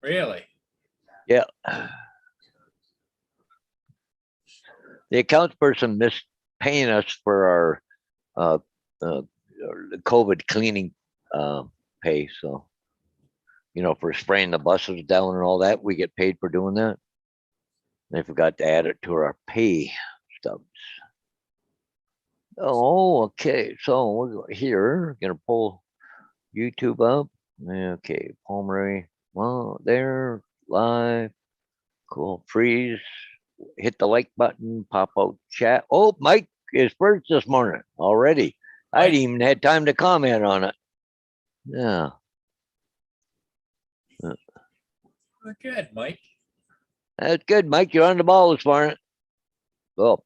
Really? Yeah. The accounts person missed paying us for our the COVID cleaning pay. So, for spraying the buses down and all that, we get paid for doing that. They forgot to add it to our pay stubs. Oh, okay. So we're here. Gonna pull YouTube up. Okay, Paul Murray. Well, there, live. Cool. Freeze. Hit the like button. Pop out chat. Oh, Mike is first this morning already. I Mike? didn't even had time to comment on it. Yeah. Good, Mike. That's good, Mike. You're on the ball this morning. Well,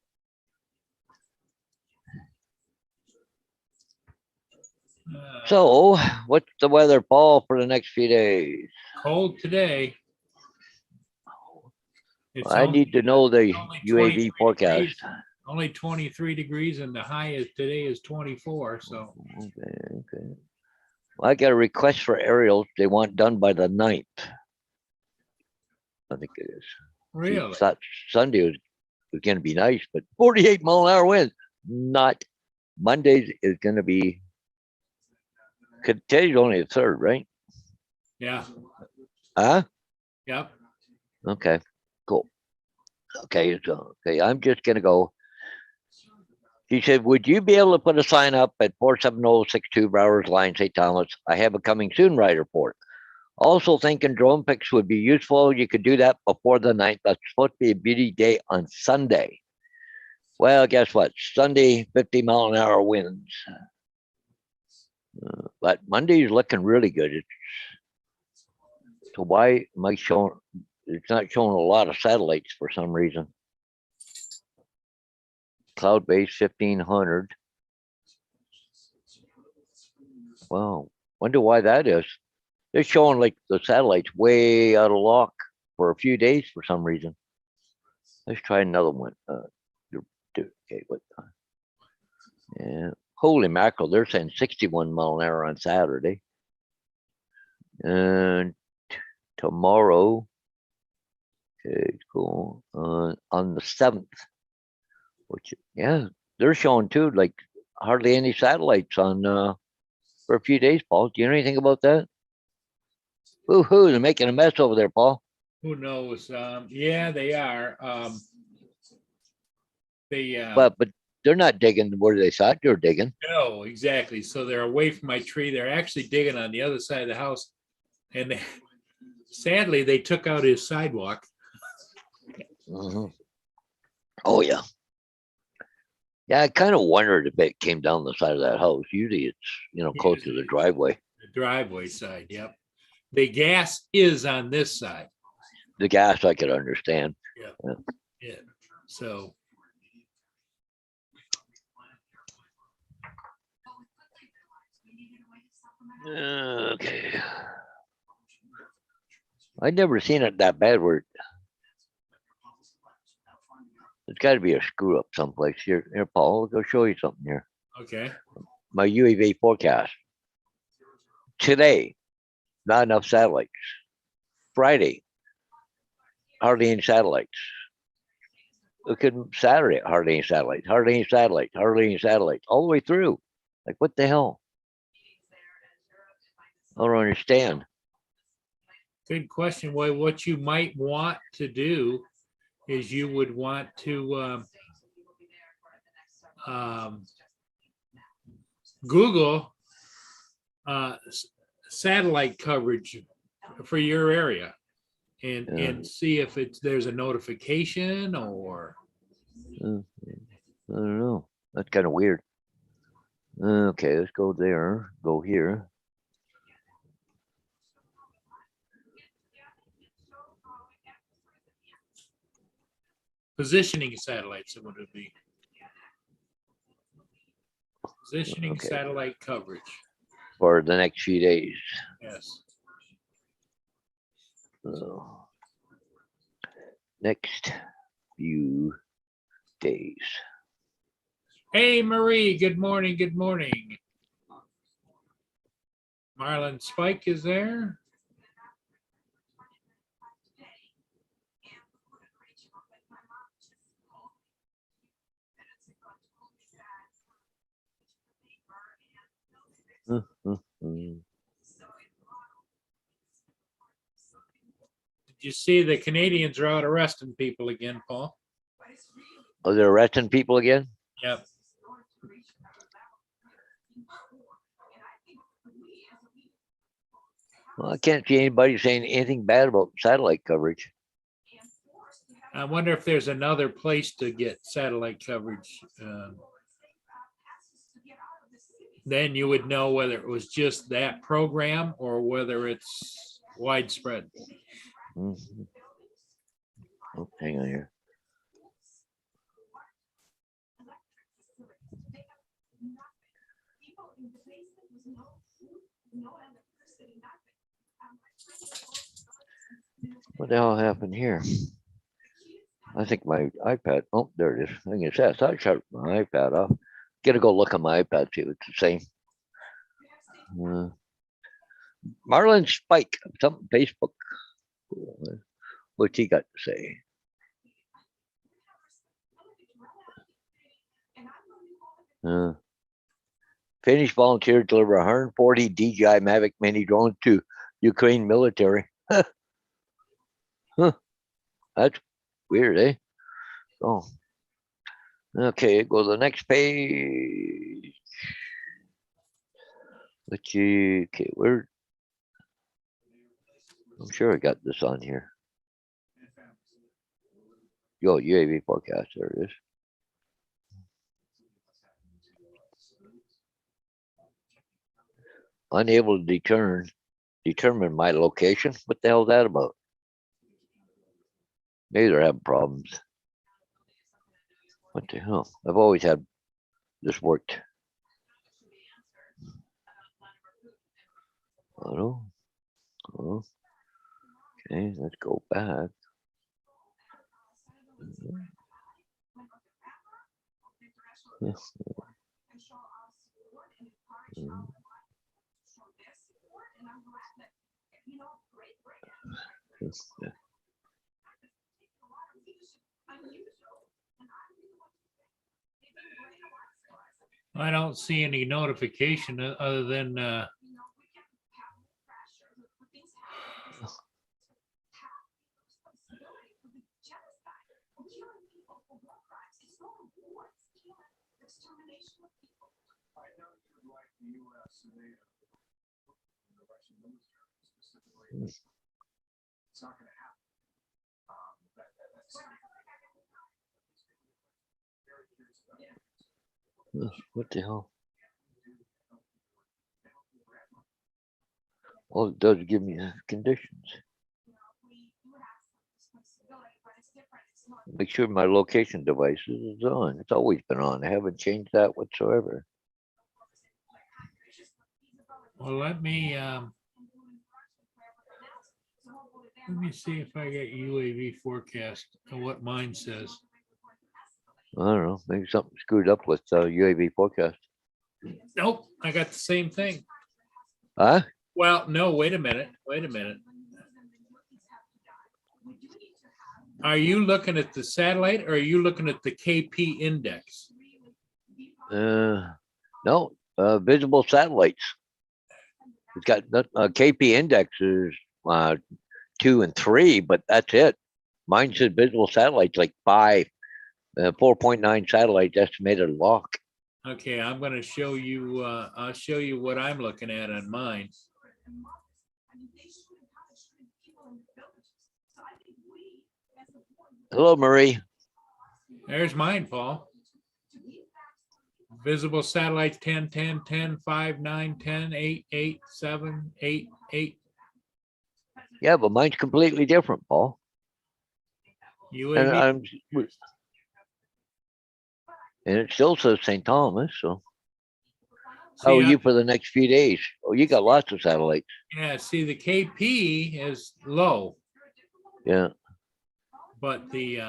so what's the weather, Paul, for the next few days? Cold today. It's I need to know the only UAV 23 forecast. degrees. Only 23 degrees, and the high is today is 24. So Okay. Well, I got a request for aerials. They want done by the 9th. I think it is. really, Sunday was going to be nice, but 48-mile-an-hour wind. Not Mondays is going to be. Today's only the 3rd, right? yeah, Huh? yep. Okay, cool. Okay, so I'm just gonna go. He said, "Would you be able to put a sign up at 47062 Browers Line, St. Thomas? I have a coming soon ride report. Also thinking drone pics would be useful. You could do that before the 9th. That's supposed to be a beauty day on Sunday. Well, guess what? Sunday, 50-mile-an-hour winds. But Monday is looking really good. So why am I showing? It's not showing a lot of satellites for some reason. Cloud base 1500. Wow. Wonder why that is. They're showing like the satellites way out of lock for a few days for some reason. Let's try another one. Okay, what? Yeah. Holy mackerel! They're saying 61-mile-an-hour on Saturday, and tomorrow. Okay, cool. On the 7th, which they're showing too. Like hardly any satellites on for a few days. Paul, do you know anything about that? Woohoo! They're making a mess over there, Paul. Who knows? Yeah, they are. But they're not digging where they thought they were digging. No, exactly. So they're away from my tree. They're actually digging on the other side of the house, and sadly, they took out his sidewalk. Mm-hmm. Oh yeah. Yeah, I kind of wondered if it came down the side of that house. Usually it's close to the driveway. The driveway side, yep. The gas is on this side. The gas I could understand. Yeah. So okay. I'd never seen it that bad where it's got to be a screw up someplace. Here, Paul, I'll go show you something here. okay. My UAV forecast. Today, not enough satellites. Friday, hardly any satellites. Look at Saturday, hardly any satellites, hardly any satellites, hardly any satellites, all the way through. Like, what the hell? I don't understand. Good question. Well, what you might want to do is you would want to Google satellite coverage for your area and see if there's a notification or I don't know. That's kind of weird. Okay, let's go there. Go here. positioning satellites. It would be positioning satellite coverage for the next few days. Yes. Next few days. Hey, Marie. Good morning. Good morning. Marlon Spike is there. Mm. Did you see the Canadians are out arresting people again, Paul? Oh, they're arresting people again? Yep. Well, I can't see anybody saying anything bad about satellite coverage. I wonder if there's another place to get satellite coverage. Then you would know whether it was just that program or whether it's widespread. Mhm. Oh, hang on here. What the hell happened here? I think my iPad, oh, there it is. I think it's that. I shut my iPad off. Gotta go look on my iPad, see if it's the same. Marlon Spike, something Facebook. What's he got to say? Finnish volunteers deliver 140 DJI Mavic Mini drones to Ukraine military. Huh. That's weird, eh? Oh. Okay, go to the next page. Let's see. Okay, where? I'm sure I got this on here. Yo, UAV forecast. There it is. Unable to determine my location. What the hell is that about? Maybe they're having problems. What the hell? I've always had this worked. Oh, oh. Okay, let's go back. Yes. I don't see any notification other than What the hell? All it does is give me conditions. Make sure my location device is on. It's always been on. I haven't changed that whatsoever. well, let me see if I get UAV forecast and what mine says. I don't know. Maybe something screwed up with UAV forecast. Nope, I got the same thing. Huh? Well, no, wait a minute. Wait a minute. Are you looking at the satellite or are you looking at the KP index? No, visible satellites. It's got KP index is 2 and 3, but that's it. Mine said visible satellites like 5, 4.9 satellites estimated lock. Okay, I'm going to show you. I'll show you what I'm looking at on mine. Hello, Marie. There's mine, Paul. Visible satellites 10, 10, 10, 5, 9, 10, 8, 8, 7, 8, 8. Yeah, but mine's completely different, Paul. UAV. And it still says St. Thomas. So, how are you for the next few days? Oh, you got lots of satellites. Yeah, see, the KP is low. Yeah. But the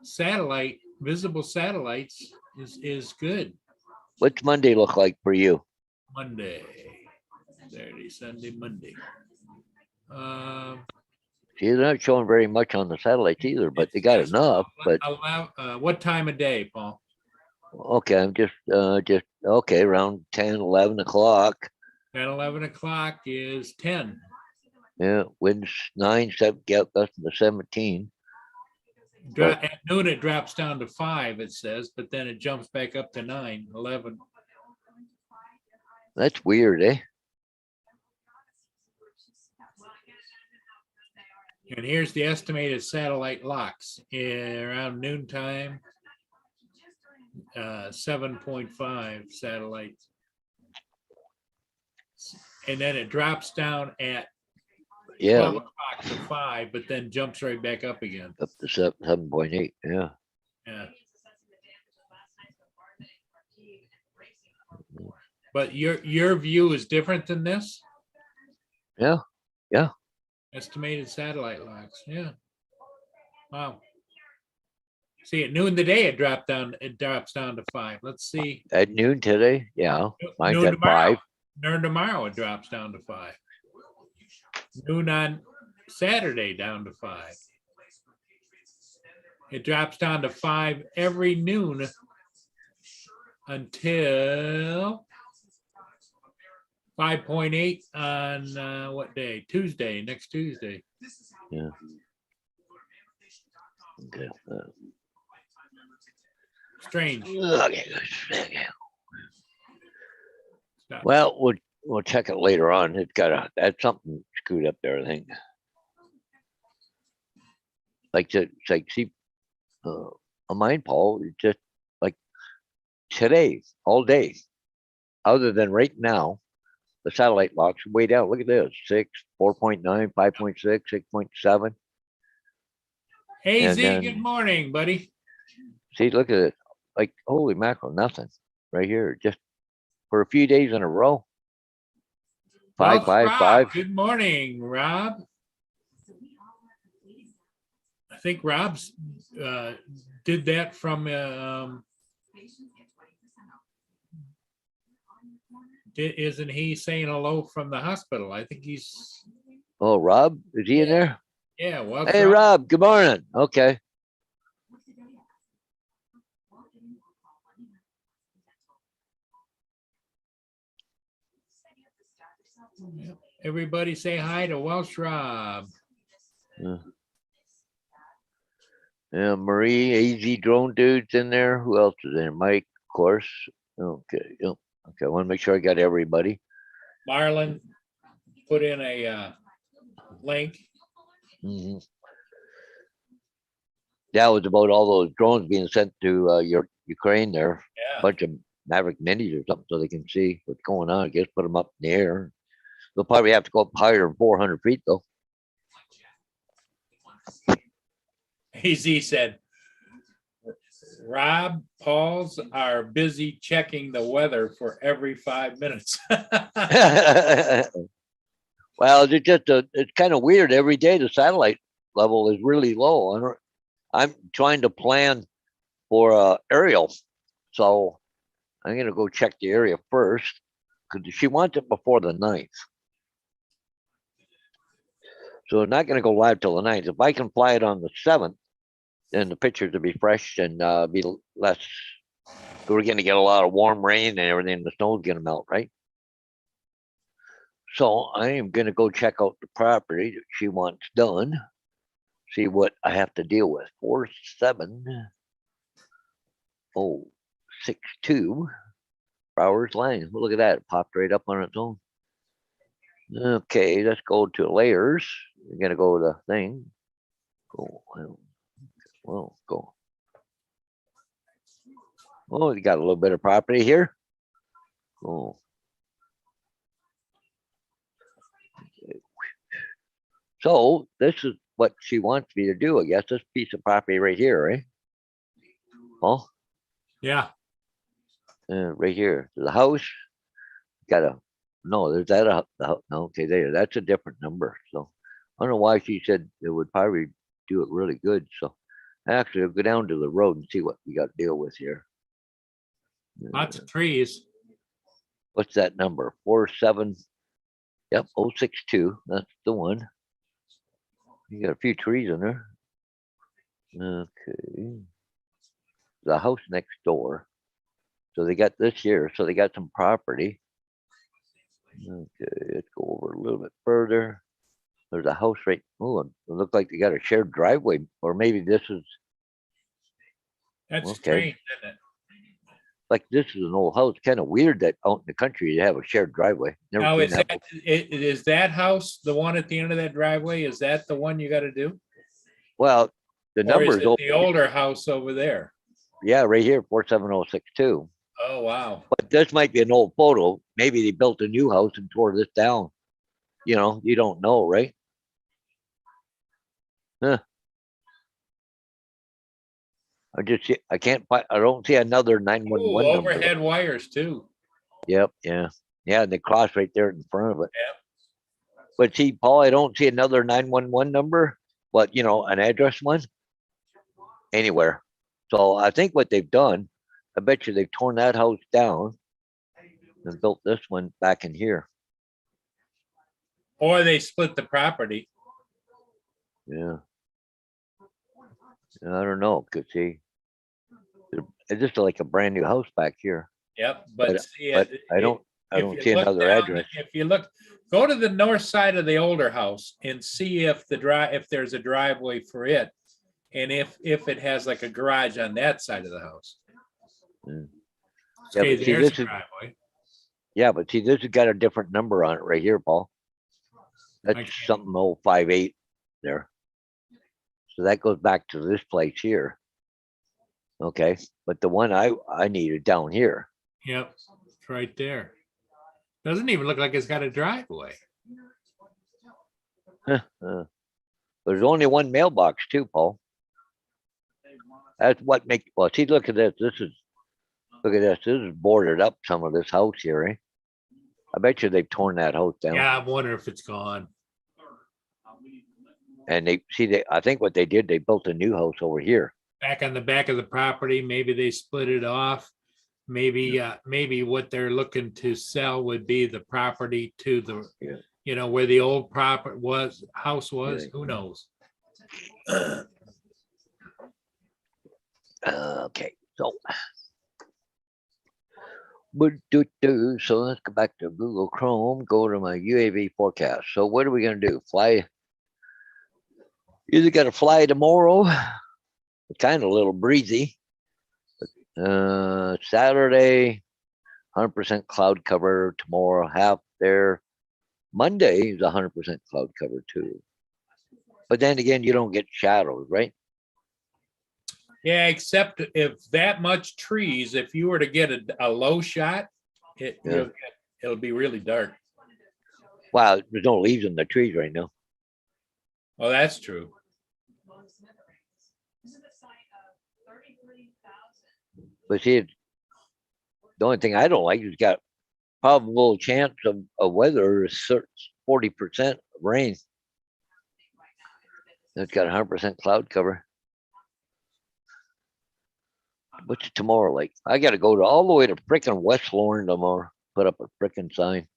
satellite, visible satellites is good. What's Monday look like for you? Monday, Saturday, Sunday, Monday. See, they're not showing very much on the satellites either, but they got enough. But what time of day, Paul? Okay, I'm just okay, around 10, 11 o'clock. At 11 o'clock is 10. Yeah, winds 9, 7, get us to 17. At noon, it drops down to 5, it says, but then it jumps back up to 9, 11. That's weird, eh? And here's the estimated satellite locks around noontime. 7.5 satellites. And then it drops down at 12 Yeah, o'clock to 5, but then jumps right back up again. up to 7.8. Yeah. Yeah. But your view is different than this? Yeah. Yeah. Estimated satellite locks. Yeah. Wow. See, at noon today, it drops down to 5. Let's see. At noon today. Yeah. Mine's Noon at tomorrow. 5. Noon tomorrow, it drops down to 5. Noon on Saturday, down to 5. It drops down to 5 every noon until 5.8 on what day? Tuesday, next Tuesday. Yeah. Okay. Strange. Okay. Stop. Well, we'll check it later on. That's something screwed up there, I think. See, on mine, Paul, it's just like today, all day, other than right now, the satellite locks are way down. Look at this: 6, 4.9, 5.6, 6.7. Hey, And Z, then- good morning, buddy. See, look at it. Like, holy mackerel, nothing right here. Just for a few days in a row. Well, 5, 5, Rob, 5. good morning, Rob. I think Rob's did that from isn't he saying hello from the hospital? I think he's Oh, Rob, is he in there? yeah. Well, Hey, Rob, good morning. Okay. everybody say hi to Welsh Rob. Yeah, Marie, AZ drone dude's in there. Who else is in there? Mike, of course. Okay. Yep. Okay. I want to make sure I got everybody. Marlon put in a link. Mhm. That was about all those drones being sent to your Ukraine there. A Yeah. bunch of Maverick Minis or something so they can see what's going on. I guess put them up in the air. They'll probably have to go up higher than 400 feet though. AZ said, Rob, Pauls are busy checking the weather for every 5 minutes. Well, it's kind of weird. Every day the satellite level is really low. I'm trying to plan for aerial, so I'm gonna go check the area first because she wants it before the 9th. So it's not gonna go live till the 9th. If I can fly it on the 7th, then the pictures will be fresh and be less. We're gonna get a lot of warm rain and everything. The snow's gonna melt, right? So I am gonna go check out the property that she wants done. See what I have to deal with. 47062 Browers Lane. Well, look at that. It popped right up on its own. Okay, let's go to layers. We're gonna go to the thing. Go. Well, go. Oh, you got a little bit of property here. Cool. So this is what she wants me to do. I guess this piece of property right here, right? Oh, Yeah. right here, the house. Got a no. There's that. No, okay, there. That's a different number. So I don't know why she said it would probably do it really good. So actually, I'll go down to the road and see what we got to deal with here. Lots of trees. What's that number? 47. Yep, 062. That's the one. You got a few trees in there. Okay. The house next door. So they got this here. So they got some property. Okay, let's go over a little bit further. There's a house right, oh, it looked like they got a shared driveway, or maybe this is, That's okay. strange, isn't it? Like this is an old house, kind of weird that out in the country you have a shared driveway. Never Now, seen is that. that, is that house, the one at the end of that driveway, is that the one you gotta do? Well, the Or is numbers, it the older house over there? yeah, right here, 47062. Oh, wow. But this might be an old photo. Maybe they built a new house and tore this down. You know, you don't know, right? Huh. I can't find, I don't see another Ooh, 911 number. overhead wires too. Yep, yeah. Yeah, and they cross right there in front of it. Yep. But see, Paul, I don't see another 911 number, but you know, an address one anywhere. So I think what they've done, I bet you they've torn that house down and built this one back in here. Or they split the property. Yeah. I don't know, cause see, it's just like a brand new house back here, Yep, but but see, but I don't if you see look another down, address. if you look, go to the north side of the older house and see if if there's a driveway for it. And if it has like a garage on that side of the house. Mm. Yeah, Okay, but see, there's a this is driveway. yeah, but see, this has got a different number on it right here, Paul. That's can't- something 058 there. So that goes back to this place here. Okay, but the one I needed down here. Yep, it's right there. Doesn't even look like it's got a driveway. There's only one mailbox too, Paul. That's what make, well, see, look at this. Look at this. This is boarded up, some of this house here, eh? I bet you they've torn that house down. Yeah, I'm wondering if it's gone. And I think what they did, they built a new house over here. Back on the back of the property, maybe they split it off. Maybe, maybe what they're looking to sell would be the property to the, Yeah. you know, where the old property house was, Yeah. who knows? Okay, so. So let's go back to Google Chrome, go to my UAV forecast. So what are we gonna do? Fly? Either gotta fly tomorrow. It's kind of a little breezy. Saturday, 100% cloud cover. Tomorrow, half there. Monday is 100% cloud cover too. But then again, you don't get shadows, right? Yeah, except if that much trees, if you were to get a low shot, it'll be really dark. Wow, there's no leaves on the trees right now. Oh, that's true. But see, the only thing I don't like is got probable chance of weather is 40% rain. It's got 100% cloud cover. What's tomorrow like? I got to go to all the way to frickin' West Lorne tomorrow. Put up a frickin' sign.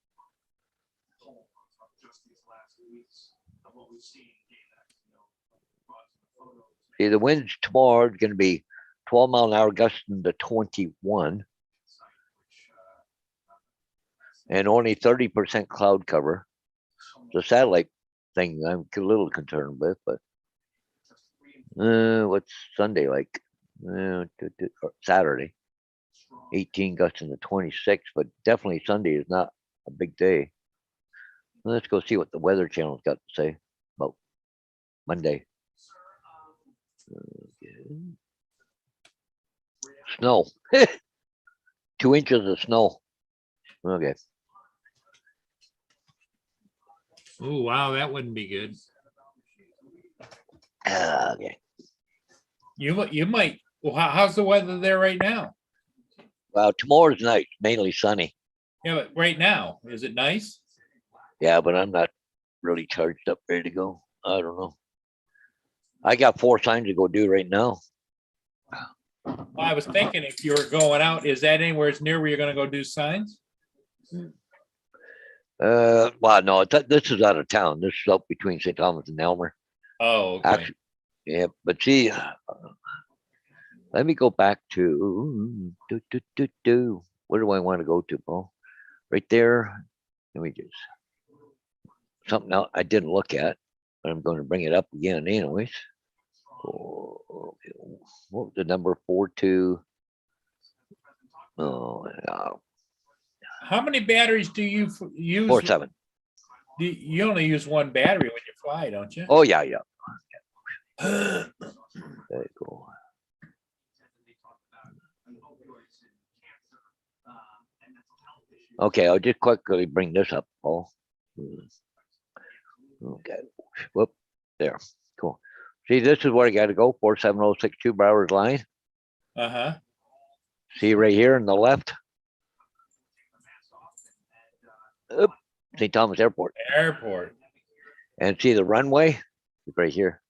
See, the winds tomorrow is going to be 12-mile-an-hour gusting to 21, and only 30% cloud cover. The satellite thing I'm a little concerned with, but what's Sunday like? Saturday, 18 gusting to 26, but definitely Sunday is not a big day. Let's go see what the Weather Channel's got to say about Monday. Snow. 2 inches of snow. Okay. Oh, wow, that wouldn't be good. Okay. You might, well, how's the weather there right now? Well, tomorrow's night, mainly sunny. Yeah, but right now, is it nice? Yeah, but I'm not really charged up, ready to go. I don't know. I got 4 signs to go do right now. Well, I was thinking if you were going out, is that anywhere near where you're gonna go do signs? Well, no, this is out of town. This is up between St. Thomas and Elmer. Oh, okay. Actually, yeah, but see, let me go back to where do I want to go to, Paul? Right there. let me just, something else I didn't look at, but I'm going to bring it up again anyways. Oh, okay. What was the number 42? Oh, How many batteries do you use? 47. You only use one battery when you fly, don't you? Oh, yeah, yeah. There you go. Okay, I'll just quickly bring this up, Paul. Okay, whoop, there, cool. See, this is where I gotta go, 47062 Browers line. Uh-huh. See right here on the left? Oop, St. Thomas Airport. Airport. And see the runway? Right here.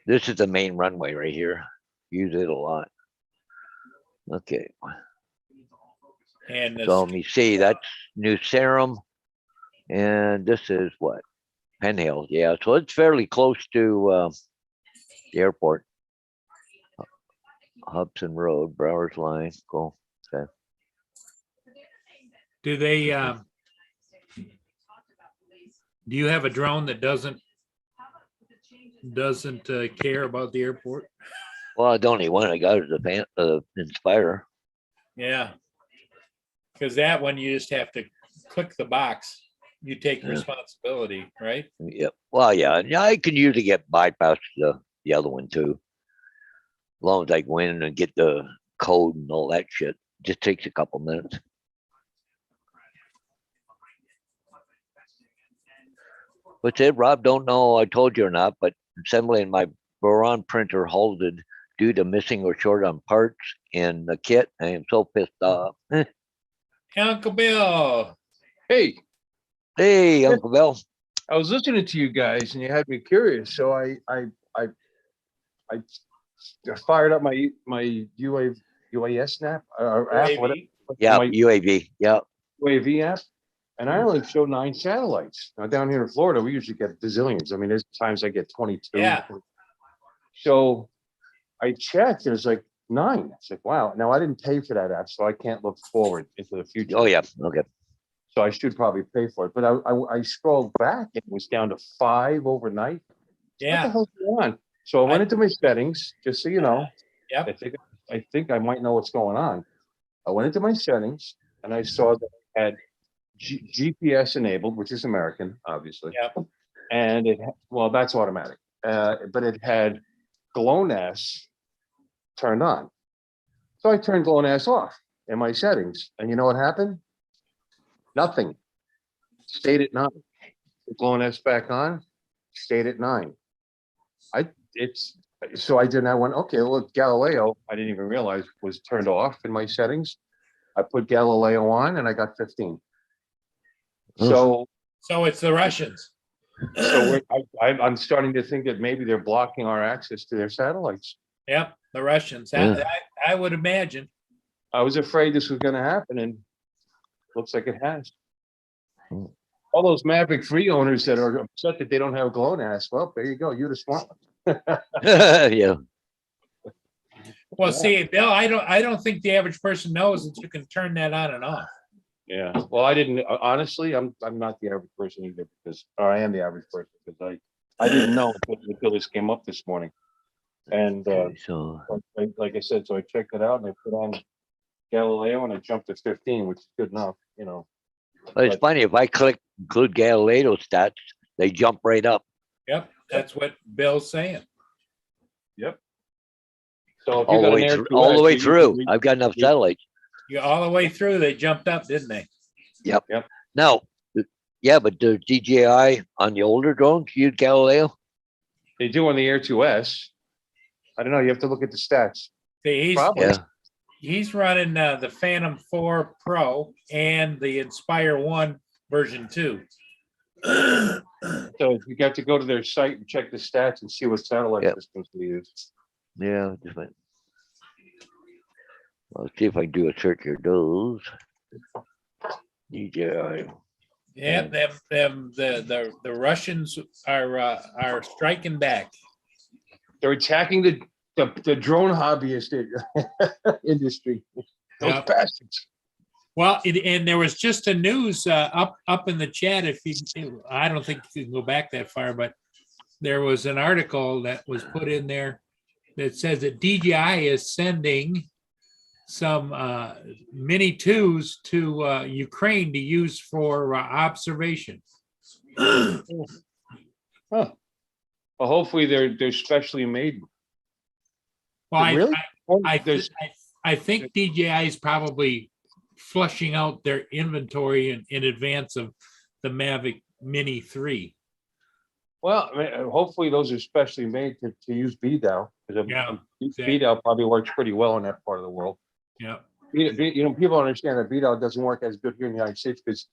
This is the main runway right here. Use it a lot. Okay, And so let me see, that's New Sarum. And this is what? Penn Hills, yeah, so it's fairly close to the airport. Hudson Road, Browers line, cool. Okay. do they, do you have a drone that doesn't care about the airport? Well, the only one I got is the Inspire. Yeah. Because that one, you just have to click the box. You take Yeah. responsibility, right? Yep. Well, yeah, I can usually get bypassed the other one too. As long as I go in and get the code and all that shit. Just takes a couple minutes. What's it, Rob? Don't know I told you or not, but assembling my Boron printer halted due to missing or short on parts in the kit. I am so pissed off. Uncle Bill. Hey, Hey, Uncle Bill. I was listening to you guys and you had me curious. So I fired up my UAS app, whatever, UAV. Yeah, my UAV. Yeah. UAV app, and I only show 9 satellites. Now down here in Florida, we usually get bazillions. I mean, there's times I get 22. Yeah. So I checked, there's like 9. It's like, wow. Now I didn't pay for that app, so I can't look forward into the future. Oh, yeah. Okay. So I should probably pay for it. But I scrolled back, and it was down to 5 overnight. What the Yeah. hell's going on? So I went into my settings, just so you know. Yep. I think I might know what's going on. I went into my settings and I saw that I had GPS enabled, which is American, obviously. Yep. And well, that's automatic. But it had GLONASS turned on. So I turned GLONASS off in my settings. And you know what happened? Nothing. Stayed at 9. GLONASS back on, stayed at 9. So I did. I went, okay, well, Galileo, I didn't even realize was turned off in my settings. I put Galileo on and I got 15. So So it's the Russians. I'm starting to think that maybe they're blocking our access to their satellites. Yep, the Russians. Yeah. I would imagine. I was afraid this was going to happen, and looks like it has. Hmm. All those Maverick 3 owners that are upset that they don't have GLONASS, well, there you go. You're the smart one. Yeah. Well, Yeah. see, Bill, I don't think the average person knows that you can turn that on and off. Yeah. Well, I didn't honestly. I'm not the average person either, because or I am the average person because I didn't know until this came up this morning. And Okay, so like I said, so I checked it out and I put on Galileo and I jumped to 15, which is good enough, you know. but it's funny, if I click include Galileo stats, they jump right up. Yep, that's what Bill's saying. So if you All the got an way Air through, all the 2S, way you through. can I've got enough you- satellites. Yeah, all the way through, they jumped up, didn't they? Now, yeah, but the DJI on the older drones use Galileo? They do on the Air 2S. I don't know. You have to look at the stats. See, Probably. Yeah. he's running the Phantom 4 Pro and the Inspire 1 version 2. So you got to go to their site and check the stats and see what satellite Yep. systems they use. Yeah, just went. Let's see if I can do a search here. Those DJI. Yeah, the Russians are striking back. They're attacking the drone hobbyist industry. Those Yep. bastards. Well, and there was just a news up in the chat. If you, I don't think you can go back that far, but there was an article that was put in there that says that DJI is sending some mini twos to Ukraine to use for observation. Huh. Well, hopefully they're specially made. Well, Really? There's- I think DJI is probably flushing out their inventory in advance of the Mavic Mini 3. Well, I mean, hopefully those are specially made to use BDAO. Yeah, exactly. BDAO probably works pretty well in that part of the world. Yeah, You know, people understand that BDAO doesn't work as good here in the United States because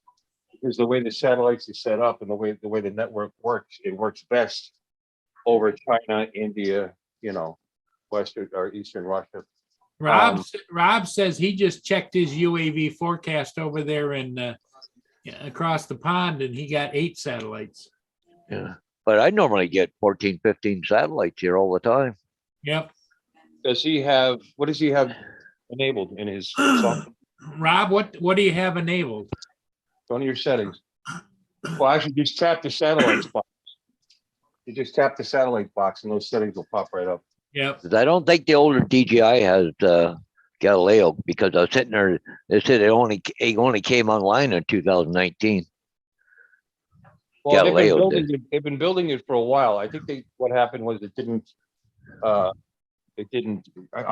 the way the satellites is set up and the way the network works, it works best over China, India, you know, Western or Eastern Russia. Rob says he just checked his UAV forecast over there in across the pond, and he got 8 satellites. Yeah. But I normally get 14, 15 satellites here all the time. Yep. Does he have, what does he have enabled in his software? Rob, what do you have enabled? Go to your settings. Well, actually, just tap the satellites box. You just tap the satellite box and those settings will pop right up. Yep. 'Cause I don't think the older DJI has Galileo, because I was sitting there, they said it only came online in 2019. Well, Galileo they've been building it for a while. I think what happened was it didn't, I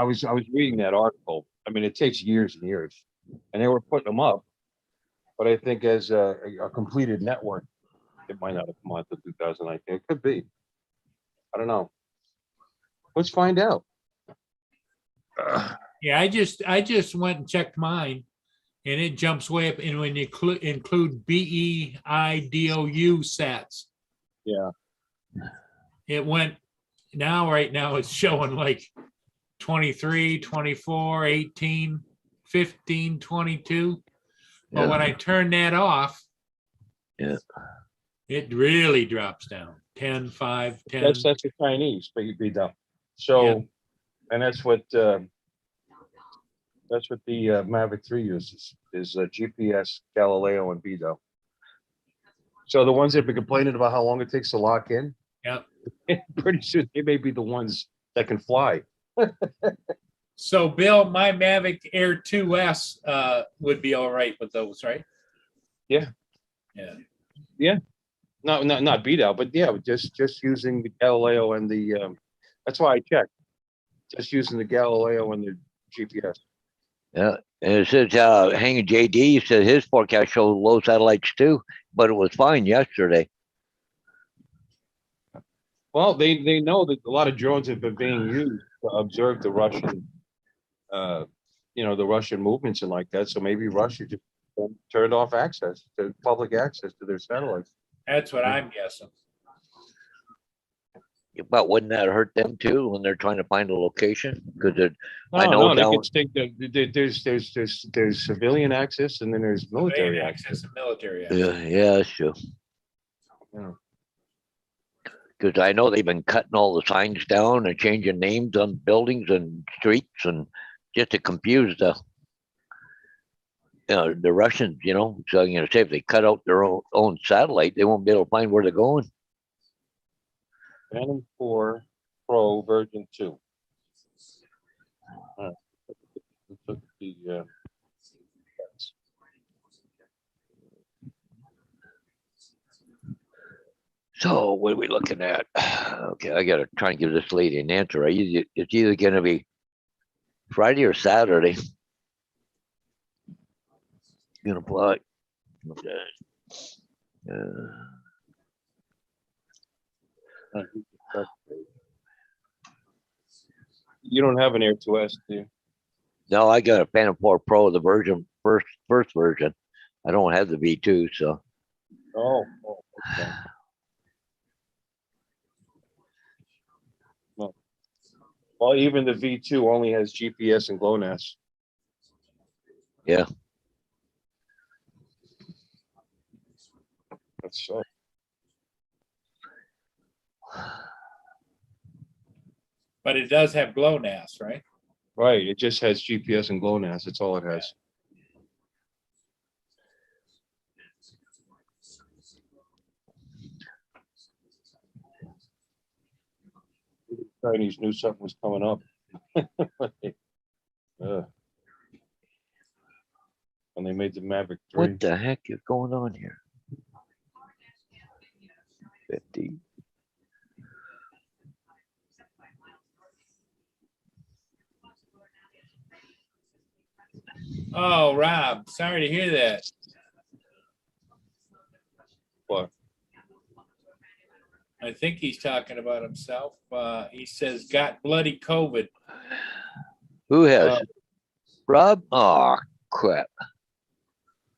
was reading that article. I mean, it takes years and years and they were putting them up. But I think as a completed network, it might not have come on to 2019. It could be. I don't know. Let's find out. Yeah, I just went and checked mine, and it jumps way up. And when you include BEIDOU sats, Yeah. it went. Right now it's showing like 23, 24, 18, 15, 22. But when I turn that off, Yeah. it really drops down 10, 5, 10. That's the Chinese, but you'd be dumb. So, Yeah. and that's what the Mavic 3 uses is GPS, Galileo, and BDO. So the ones that have been complaining about how long it takes to lock in, Yep. pretty soon they may be the ones that can fly. So, Bill, my Mavic Air 2S would be all right with those, right? Yeah. Yeah. Not BDO, but yeah, just using the Galileo and the that's why I checked. Just using the Galileo and the GPS. Yeah. And it says Hanging JD said his forecast showed low satellites too, but it was fine yesterday. Well, they know that a lot of drones have been being used to observe the Russian, the Russian movements and like that. So maybe Russia just turned off access to public access to their satellites. That's what I'm guessing. But wouldn't that hurt them too when they're trying to find a location? Because No, they could think that there's civilian access and then there's military access. And military access. yeah, that's true. Yeah. Because I know they've been cutting all the signs down and changing names on buildings and streets and just to confuse the Russians, So say if they cut out their own satellite, they won't be able to find where they're going. Phantom 4 Pro version 2. Look at the So what are we looking at? Okay, I gotta try and give this lady an answer. It's either gonna be Friday or Saturday. Gonna apply. Okay. You don't have an Air 2S, do you? No, I got a Phantom 4 Pro, the first version. I don't have the V2, so. Oh, okay. Well, even the V2 only has GPS and GLONASS. Yeah. That's so. But it does have GLONASS, right? Right, it just has GPS and GLONASS. That's all it has. Chinese knew something was coming up. When they made the Mavic 3. What the heck is going on here? 50. Oh, Rob, sorry to hear that. What? I think he's talking about himself. He says, got bloody COVID. Who has? Uh, Rob? Oh, crap.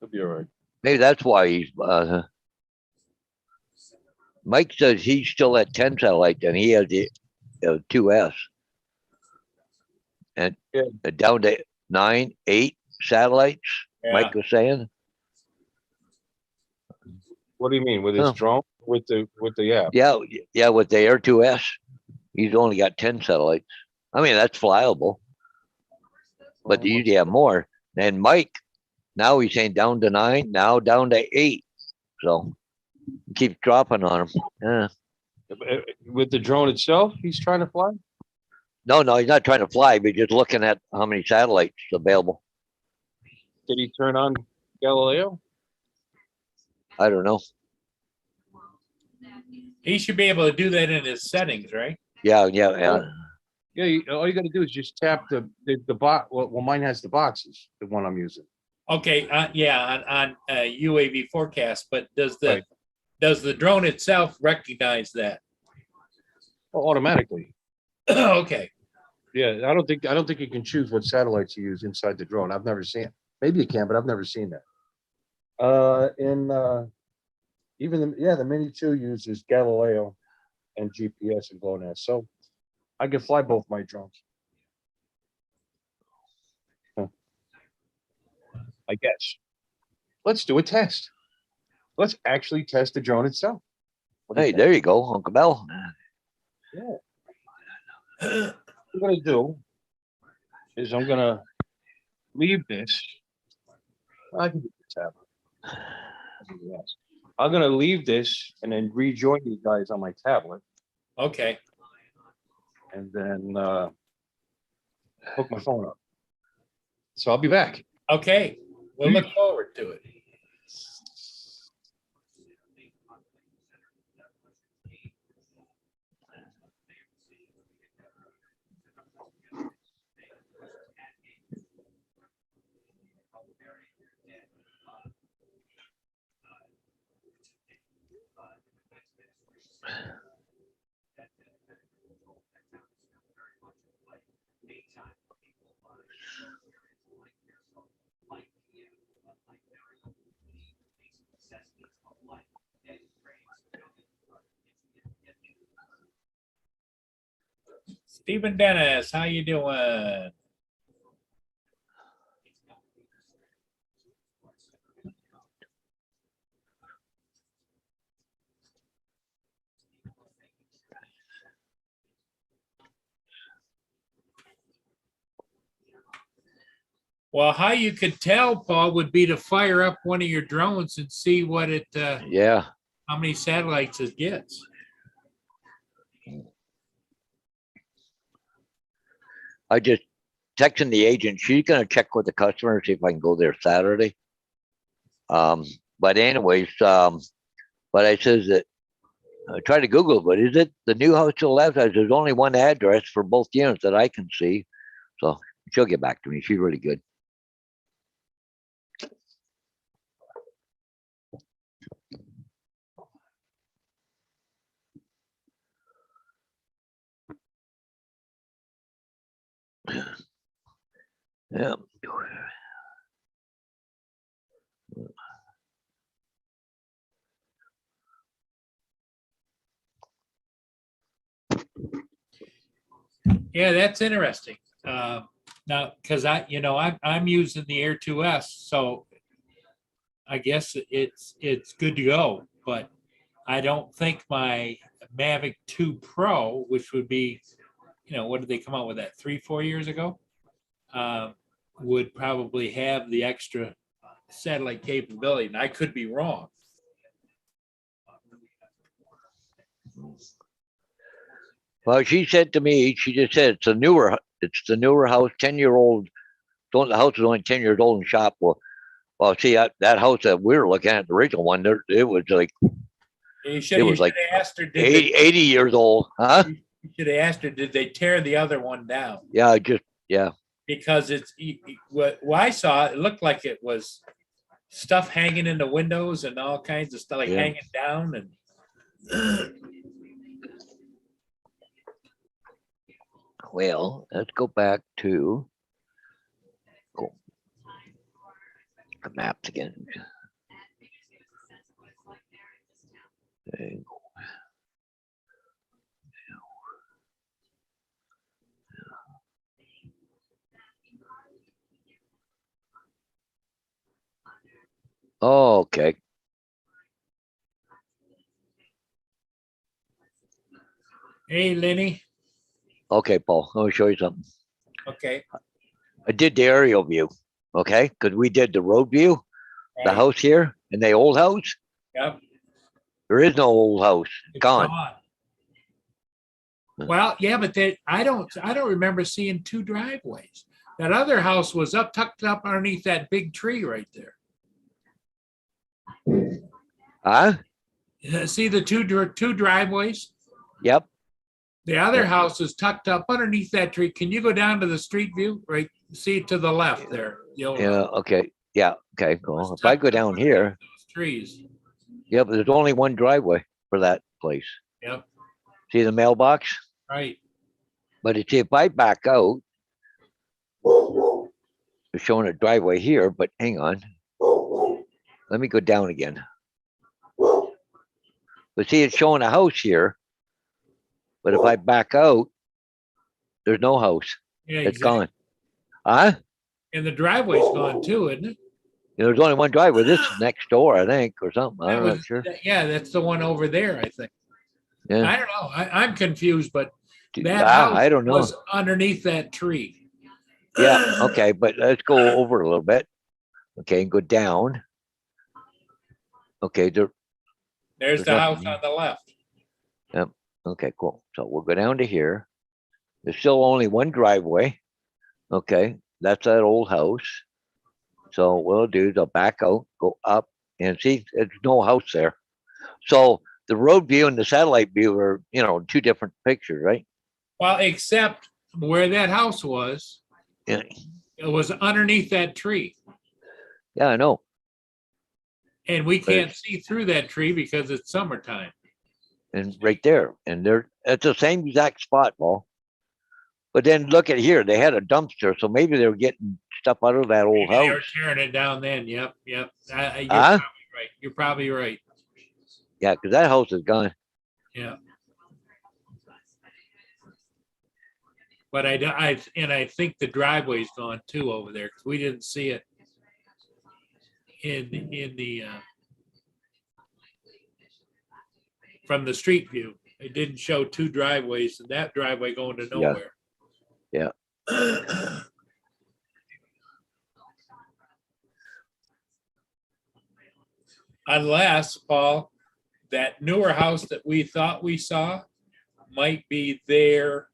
It'll be all right. Maybe that's why he's, Mike says he's still at 10 satellites and he has the 2S. And Yeah. down to 9, 8 satellites, Yeah. Mike was saying. What do you mean with his Oh. drone? With the app? Yeah, with the Air 2S, he's only got 10 satellites. I mean, that's flyable, but they usually have more. And Mike, now he's saying down to 9, now down to 8. So keeps dropping on him. Yeah. With the drone itself, he's trying to fly. No, he's not trying to fly, but just looking at how many satellites available. Did he turn on Galileo? I don't know. He should be able to do that in his settings, right? Yeah. Yeah, all you got to do is just tap the box. Well, mine has the boxes, the one I'm using. Okay, yeah, on UAV forecast, but does Right. the drone itself recognize that? Oh, automatically. Okay, Yeah, I don't think you can choose what satellites you use inside the drone. I've never seen it. Maybe you can, but I've never seen that. The Mini 2 uses Galileo and GPS and GLONASS, so I can fly both my drones. I guess. Let's do a test. Let's actually test the drone itself. What do you Hey, think? there you go, Uncle Bell. What I'm gonna do is I'm gonna leave this. I can do the tablet. Yes. I'm gonna leave this and then rejoin you guys on my tablet okay. and then hook my phone up. So I'll be back. Okay, we'll look forward to it. Stephen Dennis, how you doing? Well, how you could tell, Paul, would be to fire up one of your drones and see what it, Yeah. how many satellites it gets. I just texting the agent. She's gonna check with the customer, see if I can go there Saturday. But anyways, but I says that I try to Google, but is it the new house to the left? There's only one address for both units that I can see. So she'll get back to me. She's really good. Yeah. Yeah, that's interesting. Now, because I'm using the Air 2S, so I guess it's good to go. But I don't think my Mavic 2 Pro, which would be, what did they come out with that 3-4 years ago, would probably have the extra satellite capability. And I could be wrong. Well, she said to me, she just said it's the newer house, 10-year-old. The house is only 10 years old in shop. Well, see that house that we were looking at, the original one, it was like You it was should like have asked her, 80 years old, huh? you should have asked her, did they tear the other one down? Yeah, yeah, Because what I saw, it looked like it was stuff hanging in the windows and all kinds of stuff, like Yeah. hanging down and. Well, let's go back to the maps again. Okay. Oh, okay. Hey, Lenny. Okay, Paul, let me show you something. Okay. I did the aerial view, okay? Because we did the road view, the right, house here, and the old house. Yep. There is no old house. It's Gone. Well, yeah, but I don't remember seeing two driveways. That other house was tucked up underneath that big tree right there. Huh? See the two driveways? Yep. The other Yep. house is tucked up underneath that tree. Can you go down to the street view? Right, see to the left there. The old Yeah. house. Okay. Yeah. Okay. Cool. It's If I tucked go up down underneath here, those trees. yeah, but there's only one driveway for that place. Yep. See the mailbox? Right. But it's if I back out, it's showing a driveway here, but hang on. Let me go down again. But see, it's showing a house here. But if I back out, there's no house. Yeah. It's Exactly. gone. Huh? And the driveway's gone too, isn't it? There's only one driveway. This is next door, I think, or something. I'm not sure. Yeah, that's the one over there, I think. Yeah. I don't know. I'm confused, but that Ah, house I don't know. was underneath that tree. Yeah. Okay. But let's go over a little bit. Okay. And go down. Okay. There's There's the house nothing. on the left. Okay. Cool. So we'll go down to here. There's still only one driveway. Okay. That's that old house. So what I'll do is I'll back out, go up, and see there's no house there. So the road view and the satellite view are, two different pictures, right? Well, except where that house was, Yeah. it was underneath that tree. Yeah, I know. And we But can't see through that tree because it's summertime. And right there. And it's the same exact spot, Paul. But then look at here, they had a dumpster, so maybe they were getting stuff out of that old Maybe they were house. tearing it down then. Yep. You're Huh? probably right. You're probably right. Yeah, because that house is gone. Yeah. But I think the driveway's gone too over there because we didn't see it in the from the street view. It didn't show two driveways and that driveway going to Yeah. nowhere. Yeah. Unless, Paul, that newer house that we thought we saw might be there,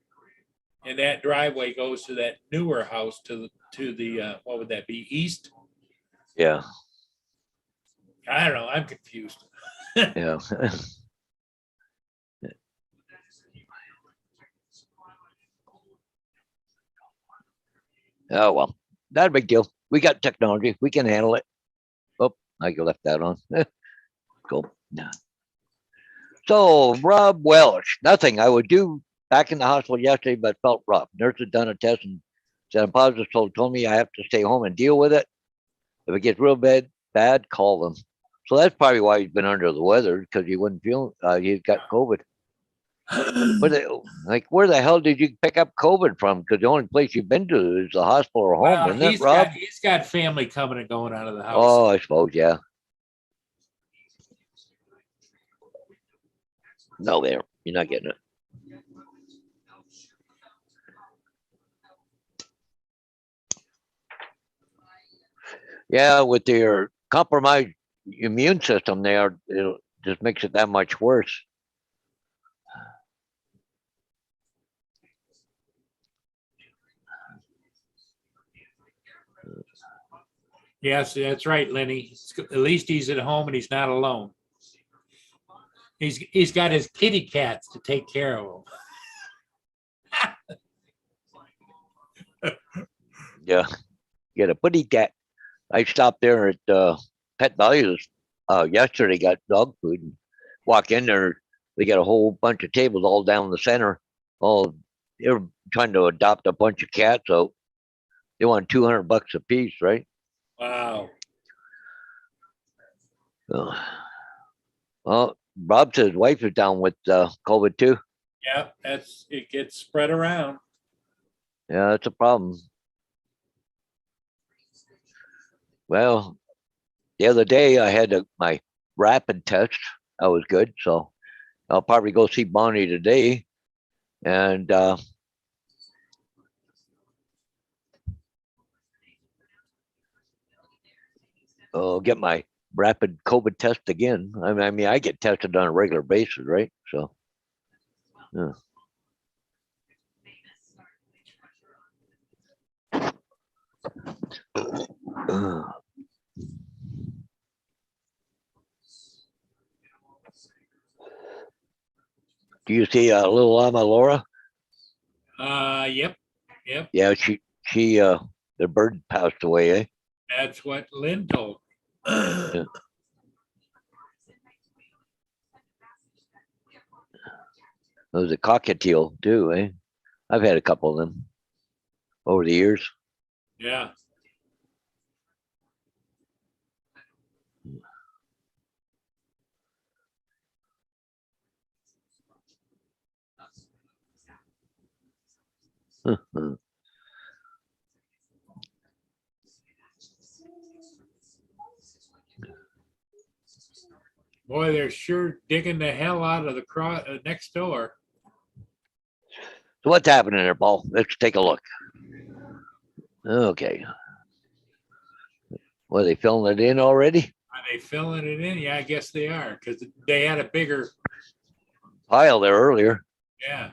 and that driveway goes to that newer house to the what would that be, east? Yeah. I don't know. I'm confused. Yeah. Oh, well, not a big deal. We got technology. We can handle it. Oh, I left that on. Cool. Yeah. So Rob Welch, nothing. I would do back in the hospital yesterday, but felt rough. Nurse had done a test and said I'm positive. Told me I have to stay home and deal with it. If it gets real bad, call them. So that's probably why he's been under the weather, because he wouldn't feel he's got COVID. But where the hell did you pick up COVID from? Because the only place you've been to is the hospital or home, Well, isn't it, Rob? he's got family coming and going out of the house. Oh, I suppose, yeah. No, there. You're not getting it. Yeah, with their compromised immune system, it just makes it that much worse. Yes, that's right, Lenny. At least he's at home and he's not alone. He's got his kitty cats to take care of him. Yeah, get a putty cat. I stopped there at Pet Values yesterday, got dog food, and walk in there. They got a whole bunch of tables all down the center. All they're trying to adopt a bunch of cats, so they want $200 a piece, right? Wow. Uh, well, Rob says his wife is down with COVID too. Yeah, it gets spread around. Yeah, that's a problem. Well, the other day I had my rapid test. That was good. So I'll probably go see Bonnie today and I'll get my rapid COVID test again. I mean, I get tested on a regular basis, right? So, yeah. Do you see little Llama Laura? Yep, yep. Yeah, she the bird passed away, eh? That's what Lynn told. Yeah. It was a cockatiel too, eh? I've had a couple of them over the years. Yeah. Boy, they're sure digging the hell out of the next door. So what's happening there, Paul? Let's take a look. Okay. Well, they filling it in already? Are they filling it in? Yeah, I guess they are because they had a bigger. Pile there earlier. Yeah.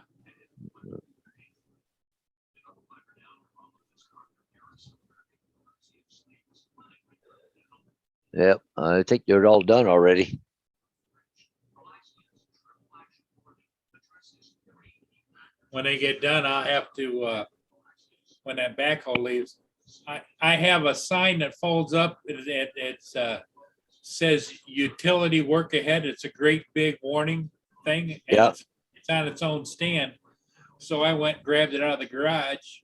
Yep, I think they're all done already. When they get done, I'll have to, when that backhoe leaves, I have a sign that folds up. It's says utility work ahead. It's a great big warning thing. And Yeah. it's on its own stand. So I went and grabbed it out of the garage.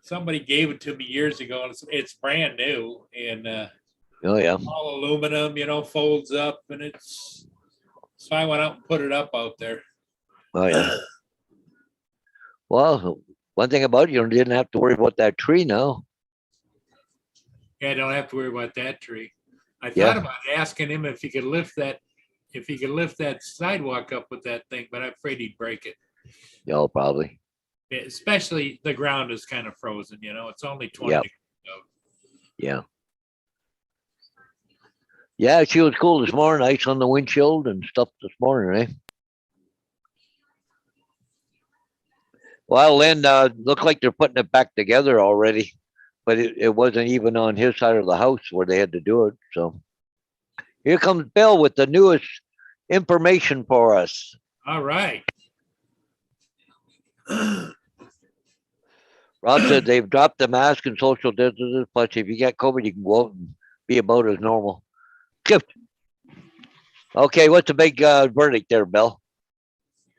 Somebody gave it to me years ago, and it's brand new and Oh yeah. all aluminum, folds up, and it's. So I went out and put it up out there. Oh yeah. Well, one thing about it, you didn't have to worry about that tree now. Yeah, I don't have to worry about that tree. I Yeah. thought about asking him if he could lift that sidewalk up with that thing, but I'm afraid he'd break it. Yeah, probably. Especially the ground is kind of frozen, it's only 20 Yep. degrees out. Yeah. Yeah, she was cool this morning. Ice on the windshield and stuff this morning, eh? Well, Lynn, looked like they're putting it back together already, but it wasn't even on his side of the house where they had to do it. So here comes Bill with the newest information for us. All right. Rob said they've dropped the mask and social distances. Plus, if you get COVID, you can go out and be about as normal. Good. Okay, what's the big verdict there, Bill?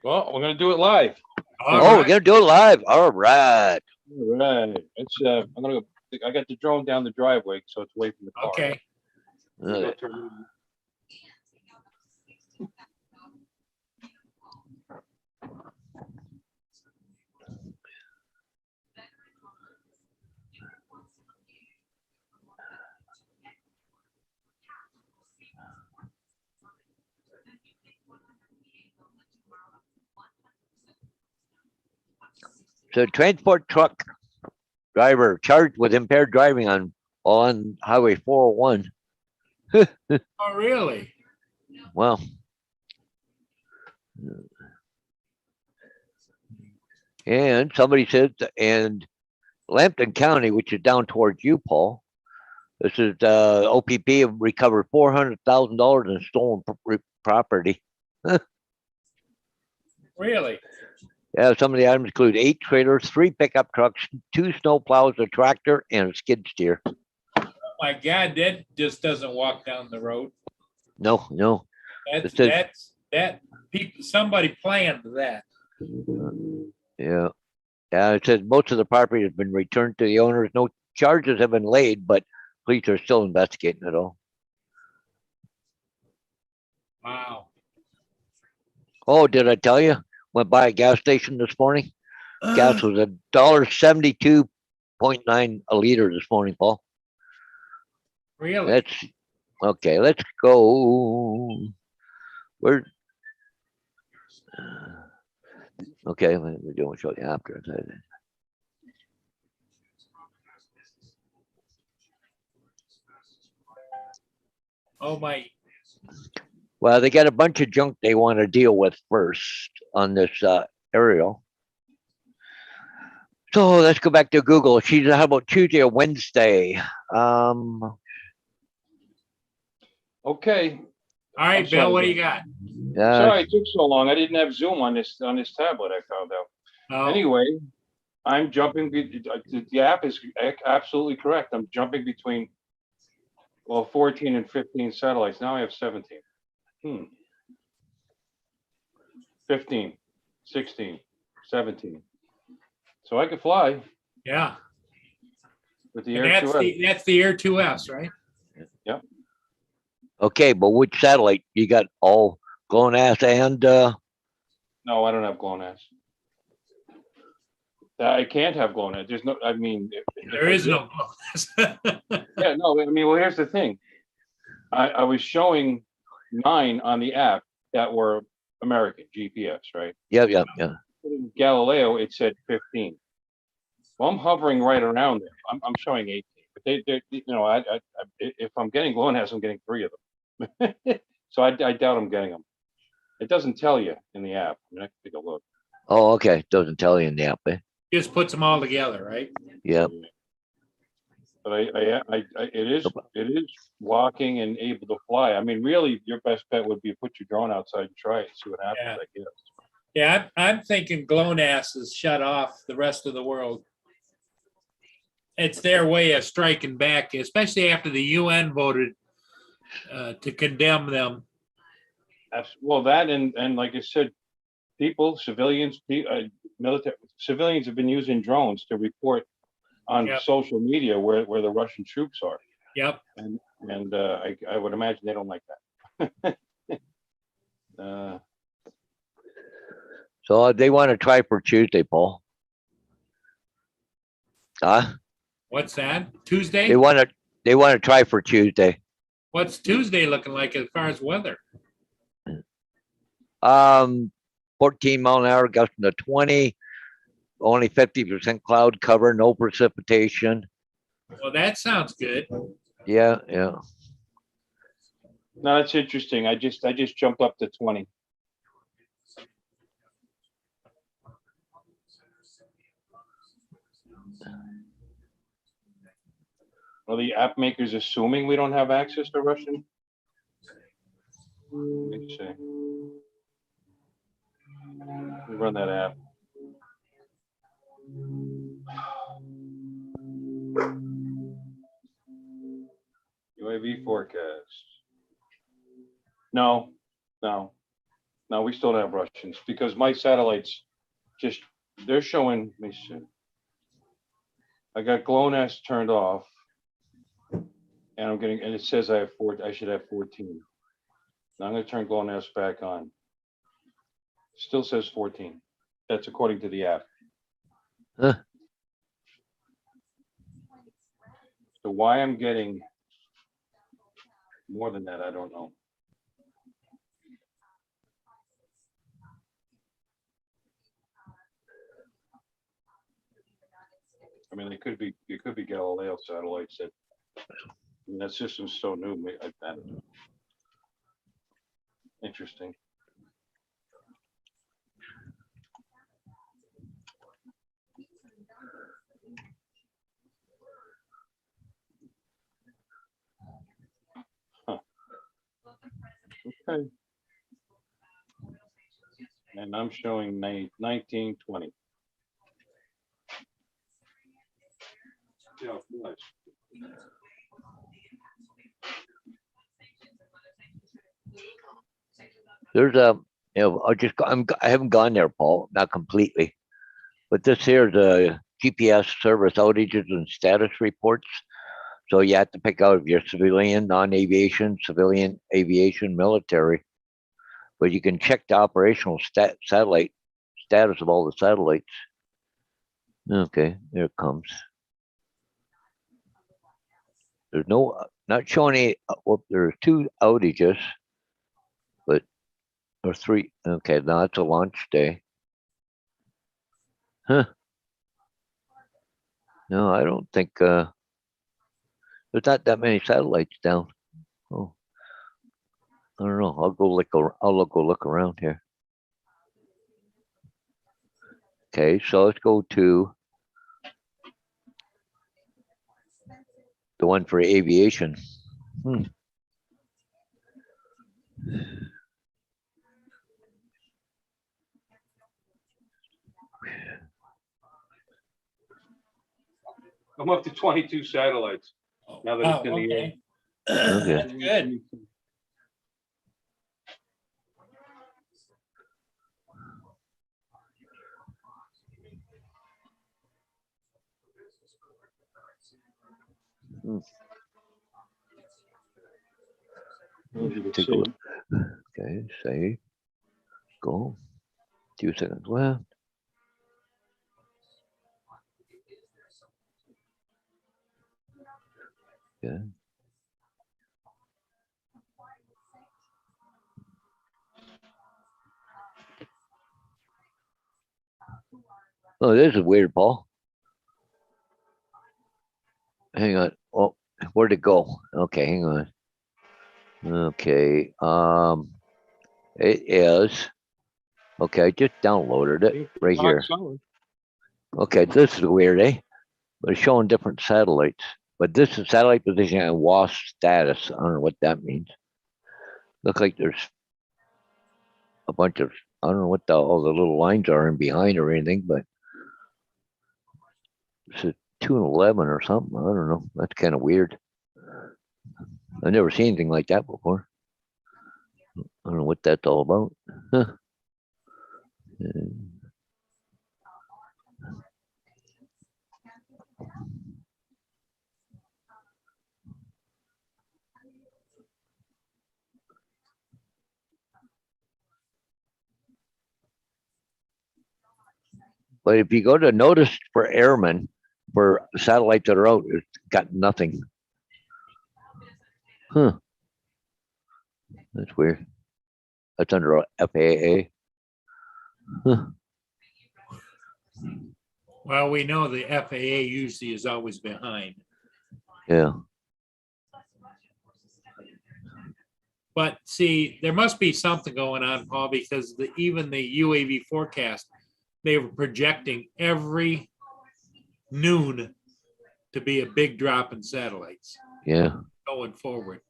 Well, we're gonna do it live. All We're right. gonna do it live. All right. All right. It's I'm gonna go. I got the drone down the driveway, so it's away from the car. Okay. I'm gonna Uh, go turn- So, transport truck driver charged with impaired driving on Highway 401. Oh, really? Well, and somebody said, and Lambton County, which is down towards you, Paul, This is, OPP have recovered $400,000 in stolen property. Really? Yeah, some of the items include 8 trailers, 3 pickup trucks, 2 snow plows, a tractor, and a skid steer. My God, that just doesn't walk down the road. No, no. That's, It says- people, somebody planned that. Yeah. Yeah, it says most of the property has been returned to the owners. No charges have been laid, but police are still investigating it all. Wow. Oh, did I tell you? Went by a gas station this morning. Gas was $1.72.9 a liter this morning, Paul. Really? That's okay. Let's go. Where? Okay, we're doing show you after. Oh, my. Well, they got a bunch of junk they want to deal with first on this aerial. So let's go back to Google. She's how about Tuesday or Wednesday? Okay, All right, I'm Bill, sorry, what do you Bill. got? sorry it took so long. I didn't have Zoom on this tablet, I found out. Oh, Anyway, I'm jumping, the app is absolutely correct. I'm jumping between, well, 14 and 15 satellites. Now I have 17. 15, 16, 17. So I could fly yeah. with the And Air that's 2S. that's the Air 2S, right? Okay, but which satellite? You got all GLONASS and No, I don't have GLONASS. I can't have GLONASS. There's no, I mean. if There I is did- no. Yeah, no, I mean, well, here's the thing. I was showing 9 on the app that were American GPS, right? yeah. In Galileo, it said 15. Well, I'm hovering right around there. I'm showing 18. But they you know, if I'm getting GLONASS, I'm getting 3 of them. So I doubt I'm getting them. It doesn't tell you in the app. I mean, I can take a look. Oh, okay. Doesn't tell you in the app, eh? Just puts them all together, right? Yeah. But it is walking and able to fly. I mean, really, your best bet would be put your drone outside and try it, see what happens, Yeah. I guess. Yeah, I'm thinking GLONASS is shut off the rest of the world. It's their way of striking back, especially after the UN voted to condemn them. Well, that and like I said, civilians, military civilians have been using drones to report on Yep. social media where the Russian troops are, Yep. and I would imagine they don't like that. So they want to try for Tuesday, Paul. What's that? Tuesday? They want to try for Tuesday. What's Tuesday looking like as far as weather? 14 mile an hour gusting to 20. Only 50% cloud cover, no precipitation. Well, that sounds good. Yeah. No, that's interesting. I just jumped up to 20. Are the app makers assuming we don't have access to Russian? Let me see. Let me run that app. UAV forecast. No, we still don't have Russians because my satellites they're showing, let me see. I got GLONASS turned off. And it says I should have 14. Now I'm gonna turn GLONASS back on. Still says 14. That's according to the app. Huh. So why I'm getting more than that, I don't know. I mean, it could be Galileo satellites that, I mean, that system's so new. I don't know. Interesting. Okay. And I'm showing 1920. Yeah, nice. There's a, I haven't gone there, Paul, not completely. But this here is a GPS service outages and status reports. So you have to pick out if you're civilian, non-aviation, civilian, aviation, military. But you can check the operational satellite status of all the satellites. Okay, there it comes. There's no, not showing any, well, there's 2 outages, but, or 3. Okay, now it's a launch day. Huh. No, I don't think, there's not that many satellites down. Oh, I don't know. I'll go look around here. Okay, so let's go to the one for aviation. I'm up to 22 satellites. Now that it's in the air. Okay. Okay. That's good. Take a look. Okay, say, go. 2 seconds left. Yeah. Oh, this is weird, Paul. Hang on. Oh, where'd it go? Okay, hang on. Okay. It is. Okay, I just downloaded it right here. Okay, this is weird, eh? But it's showing different satellites. But this is satellite position and WASP status. I don't know what that means. Look like there's a bunch of, I don't know what all the little lines are in behind or anything, but it's a 2 and 11 or something. I don't know. That's kind of weird. I've never seen anything like that before. I don't know what that's all about. Huh. But if you go to notice for airmen, for satellites that are out, it's got nothing. Huh. That's weird. That's under FAA. Huh. Well, we know the FAA usually is always behind, Yeah. but see, there must be something going on, Paul, because even the UAV forecast, they were projecting every noon to be a big drop in satellites Yeah. going forward.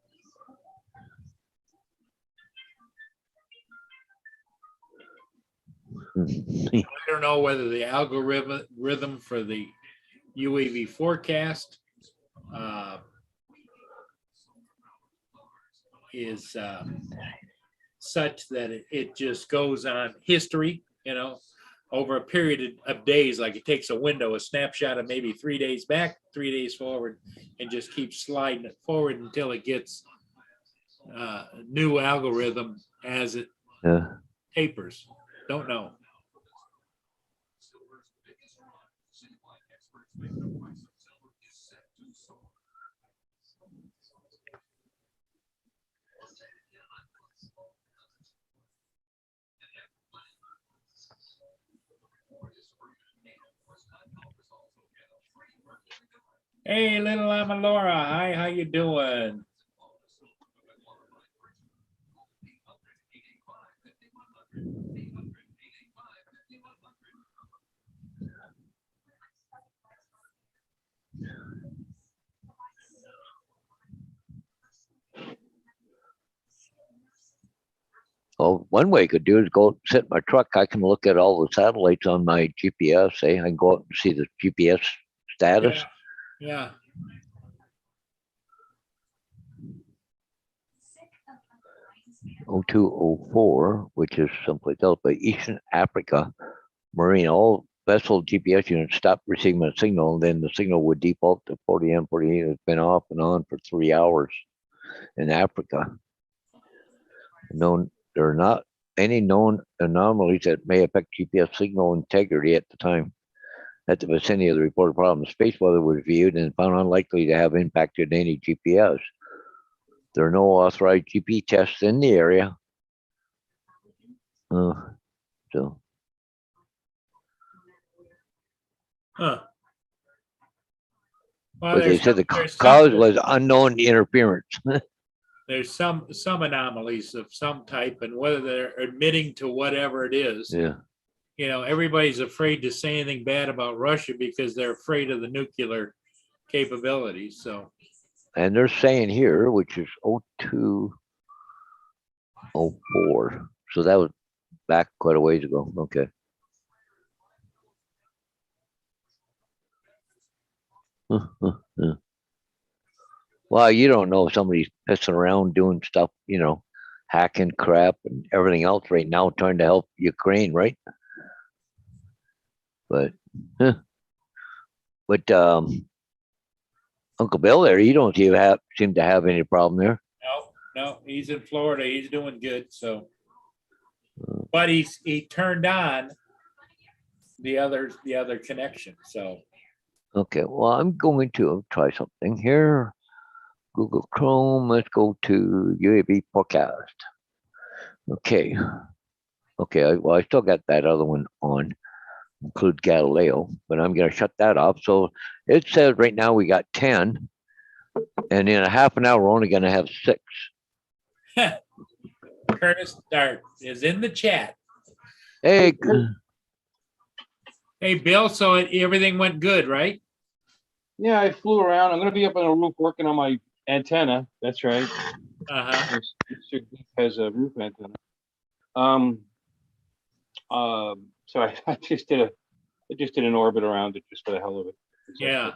I don't know whether the algorithm for the UAV forecast is such that it just goes on history, over a period of days. Like it takes a snapshot of maybe 3 days back, 3 days forward, and just keeps sliding it forward until it gets a new algorithm as it tapers. Don't know. Hey, little Laura. Hi, how you doing? one way I could do is go sit in my truck. I can look at all the satellites on my GPS. I can go out and see the GPS status. Yeah. Yeah. 0204, which is someplace else, but Eastern Africa Marine, all vessel GPS units stopped receiving a signal, and then the signal would default to 40M 48. It's been off and on for 3 hours in Africa. There are not any known anomalies that may affect GPS signal integrity at the time. At the vicinity of the reported problem, space weather was viewed and found unlikely to have impacted any GPS. There are no authorized GP tests in the area. So Huh. Well, but they there's said the there's cause was unknown interference. there's some anomalies of some type, and whether they're admitting to whatever it is, Yeah. you know, everybody's afraid to say anything bad about Russia because they're afraid of the nuclear capabilities. So, And they're saying here, which is 0204. So that was back quite a ways ago. Okay. Well, you don't know if somebody's pissing around doing stuff, hacking crap and everything else right now, trying to help Ukraine, right? But, Uncle Bill there, you don't seem to have any problem there. no, he's in Florida. He's doing good. So, but he turned on the other connection. So, Okay, well, I'm going to try something here. Google Chrome, let's go to UAV forecast. Okay. Well, I still got that other one on, include Galileo, but I'm going to shut that off. So it says right now we got 10, and in a half an hour, we're only going to have 6. Curtis Dart is in the chat. Hey, Hey, Bill. So everything went good, right? Yeah, I flew around. I'm going to be up on the roof working on my antenna. That's right. Uh-huh. It has a roof antenna. So I just did an orbit around it just for the hell of it. Yeah.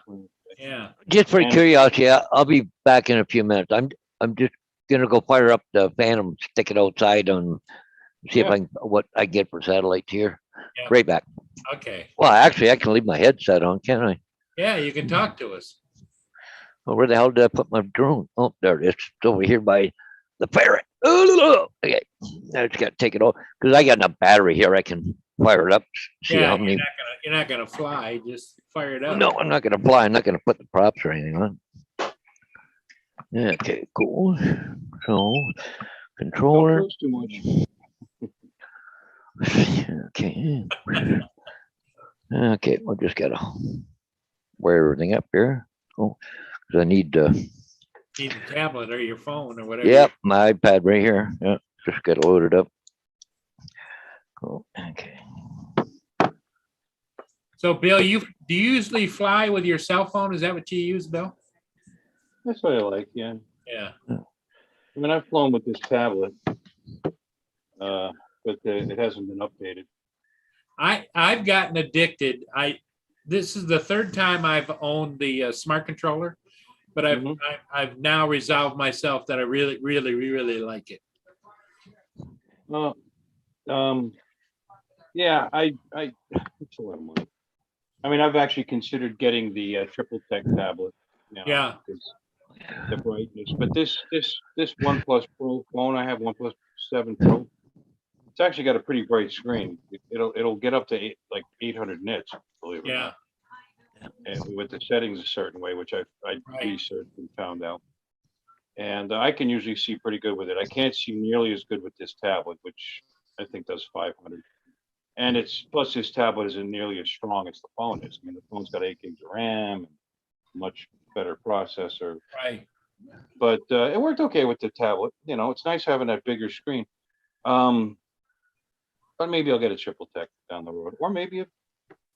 Yeah. just for And- curiosity, I'll be back in a few minutes. I'm just going to go fire up the Phantom, stick it outside, and see if Yeah. I can what I get for satellites here. Yeah. Right back. Okay. Well, actually, I can leave my headset on, can't I? Yeah, you can talk to us. Well, where the hell did I put my drone? Oh, there it is. It's over here by the ferret. Okay, I just got to take it off because I got enough battery here. I can fire it up. See Yeah, how many. you're not gonna fly. Just fire it up. No, I'm not going to fly. I'm not going to put the props or anything on. Yeah, okay, cool. So, Don't controller. close too much. Okay. Okay, we'll just gotta wire everything up here. Oh, because I need Need the tablet or your phone or whatever. yep, my iPad right here. Yeah, just gotta load it up. Cool. Okay. So, Bill, do you usually fly with your cell phone? Is that what you use, Bill? That's what I like. Yeah. Yeah. I mean, I've flown with this tablet, but it hasn't been updated. I've gotten addicted. This is the third time I've owned the smart controller, but Mhm. I've now resolved myself that I really, really, really like it. Well, yeah, it's a lot of money. I mean, I've actually considered getting the triple tech tablet. Yeah. because The brightness, but this OnePlus Pro phone, I have OnePlus 7 Pro. It's actually got a pretty bright screen. It'll get up to 800 nits, believe it or Yeah. not. And with the settings a certain way, which I Right. researched and found out. And I can usually see pretty good with it. I can't see nearly as good with this tablet, which I think does 500. And plus this tablet isn't nearly as strong as the phone is. I mean, the phone's got 8 gigs of RAM, much better processor. Right. But it worked okay with the tablet. It's nice having that bigger screen. But maybe I'll get a triple tech down the road, or maybe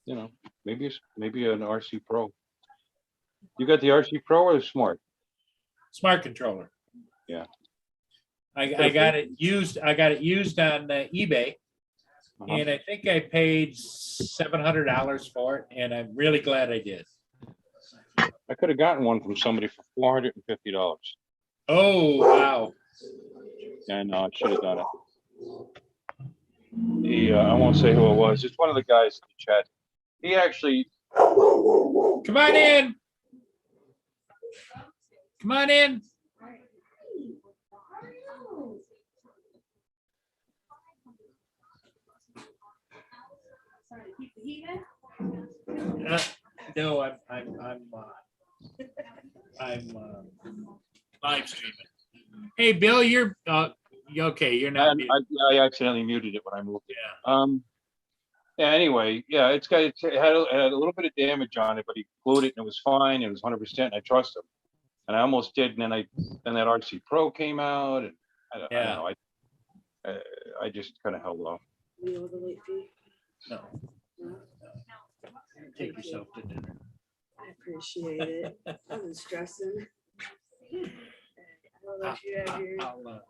maybe an RC Pro. You got the RC Pro or the Smart? Smart controller. Yeah. I got it used. I got it used on eBay, Uh-huh. and I think I paid $700 for it, and I'm really glad I did. I could have gotten one from somebody for $450. Oh wow! Yeah, no, I should have done it. I won't say who it was. It's one of the guys in the chat. He actually, Come on in. Come on in. No, I'm live streaming. Hey, Bill, you're okay. You're not. I accidentally muted it when I moved it. Yeah, anyway, yeah, it had a little bit of damage on it, but he glued it and it was fine. It was 100%. I trust him. And I almost did. And then that RC Pro came out, and I don't know. I just kind of held off. We owe the late fee. No. Take yourself to dinner. I appreciate it. I've been stressing. I'll let you have your.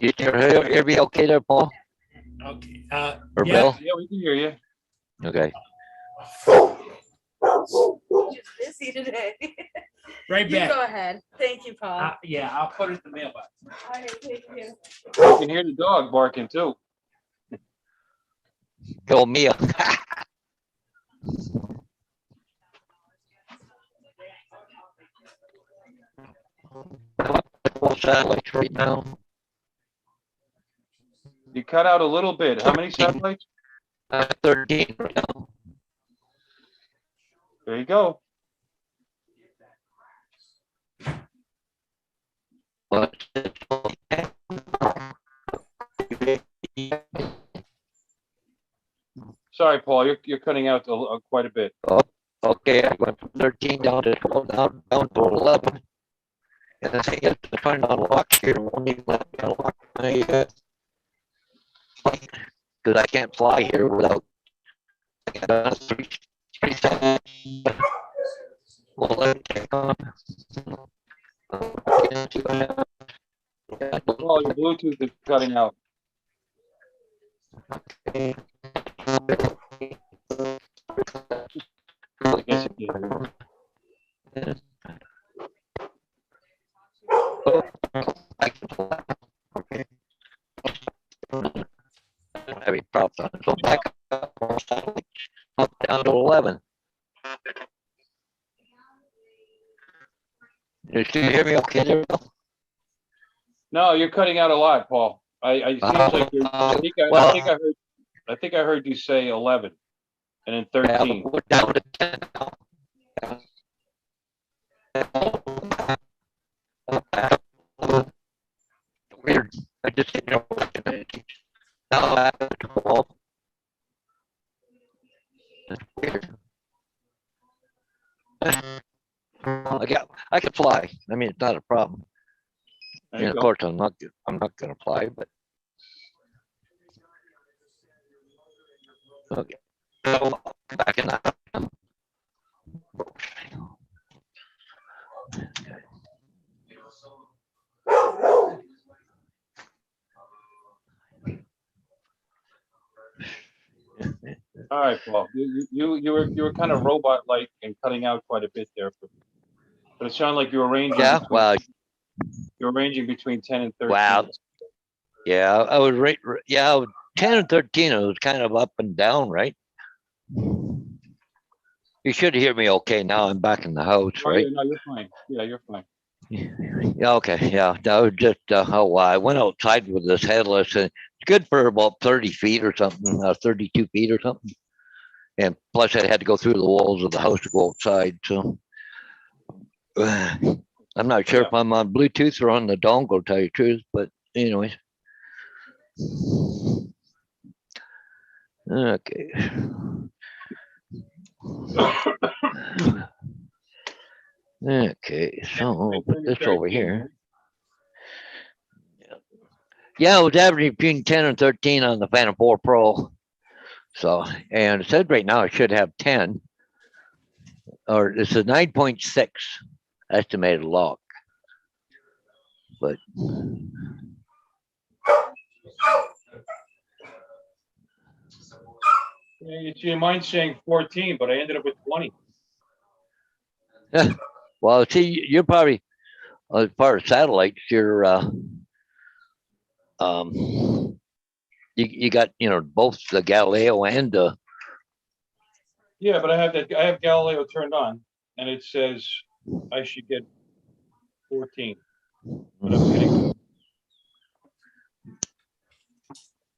You hear me okay there, Paul? Okay. Or Yeah. Bill? Yeah, we can hear you. Okay. Just busy today. Right You back. go ahead. Thank you, Paul. Yeah, I'll put it in the mailbox. All right, thank you. You can hear the dog barking too. Go Mia. Satellites right now. You cut out a little bit. How many satellites? 13 right now. There you go. But Sorry, Paul, you're cutting out quite a bit. okay, I went from 13 down to down to 11. And the thing is, I'm trying to unlock here. Won't even let me unlock my because I can't fly here without three seconds. Well, let me check on. Paul, your Bluetooth is cutting out. Yes, it did. I can fly. Okay. Heavy props on it. So back up down to 11. You hear me okay there, Bill? No, you're cutting out a lot, Paul. I seems like I think I heard you say 11 and then 13. We're down to 10 now. Weird. I just didn't know what to do. Now I have to call. That's weird. I can fly. I mean, it's not a problem. There And you of go. course, I'm not going to fly, but. Okay. So back in that. All right, Paul. You were kind of robot-like and cutting out quite a bit there, but it sounded like you were ranging. Yeah, well, You're ranging between 10 and 13. wow. Yeah, I was right. Yeah, 10 and 13, it was kind of up and down, right? You should hear me okay now. I'm back in the house, Oh, right? yeah, no, you're fine. Yeah, you're fine. Yeah, okay, yeah. That was just I went outside with this headless, and it's good for about 30 feet or something, 32 feet or something. And plus, I had to go through the walls of the house to go outside. So I'm not sure if I'm on Bluetooth or on the dongle, to tell you the truth, but anyways. Okay. Okay, so I'll put this over here. Yeah, it was averaging between 10 and 13 on the Phantom 4 Pro. So, and it said right now it should have 10, or it's a 9.6 estimated log. but Yeah, you see, mine's saying 14, but I ended up with 20. well, see, you're probably as far as satellites, you're you got both the Galileo and Yeah, but I have Galileo turned on, and it says I should get 14. But I'm getting,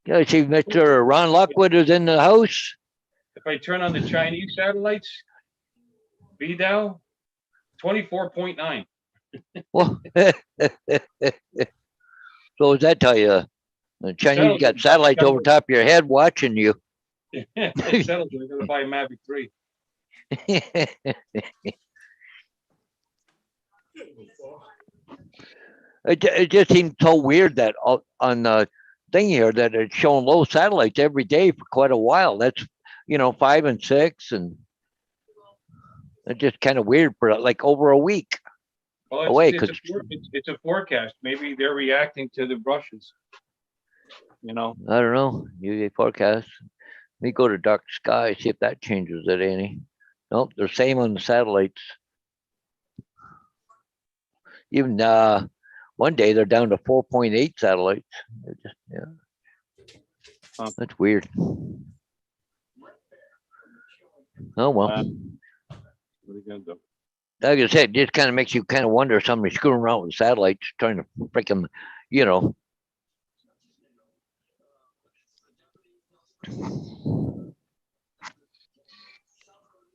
yeah. See, Mr. Ron Lockwood is in the house. if I turn on the Chinese satellites, VDOW, 24.9. Well, so does that tell you? The Chinese got satellites over top of your head watching you. It settles. I'm gonna buy a Mavic 3. It just seems so weird that on the thing here that it's showing low satellites every day for quite a while. That's 5 and 6, and it's just kind of weird for like over a week. Well, away, it's a forecast. Maybe they're reacting to the Russians. I don't know. UA forecast. Let me go to dark sky, see if that changes it any. Nope, they're same on the satellites. Even one day they're down to 4.8 satellites. Yeah. Huh. That's weird. Oh well. What are you gonna do? Like I said, it just kind of makes you kind of wonder if somebody's screwing around with satellites, trying to freaking,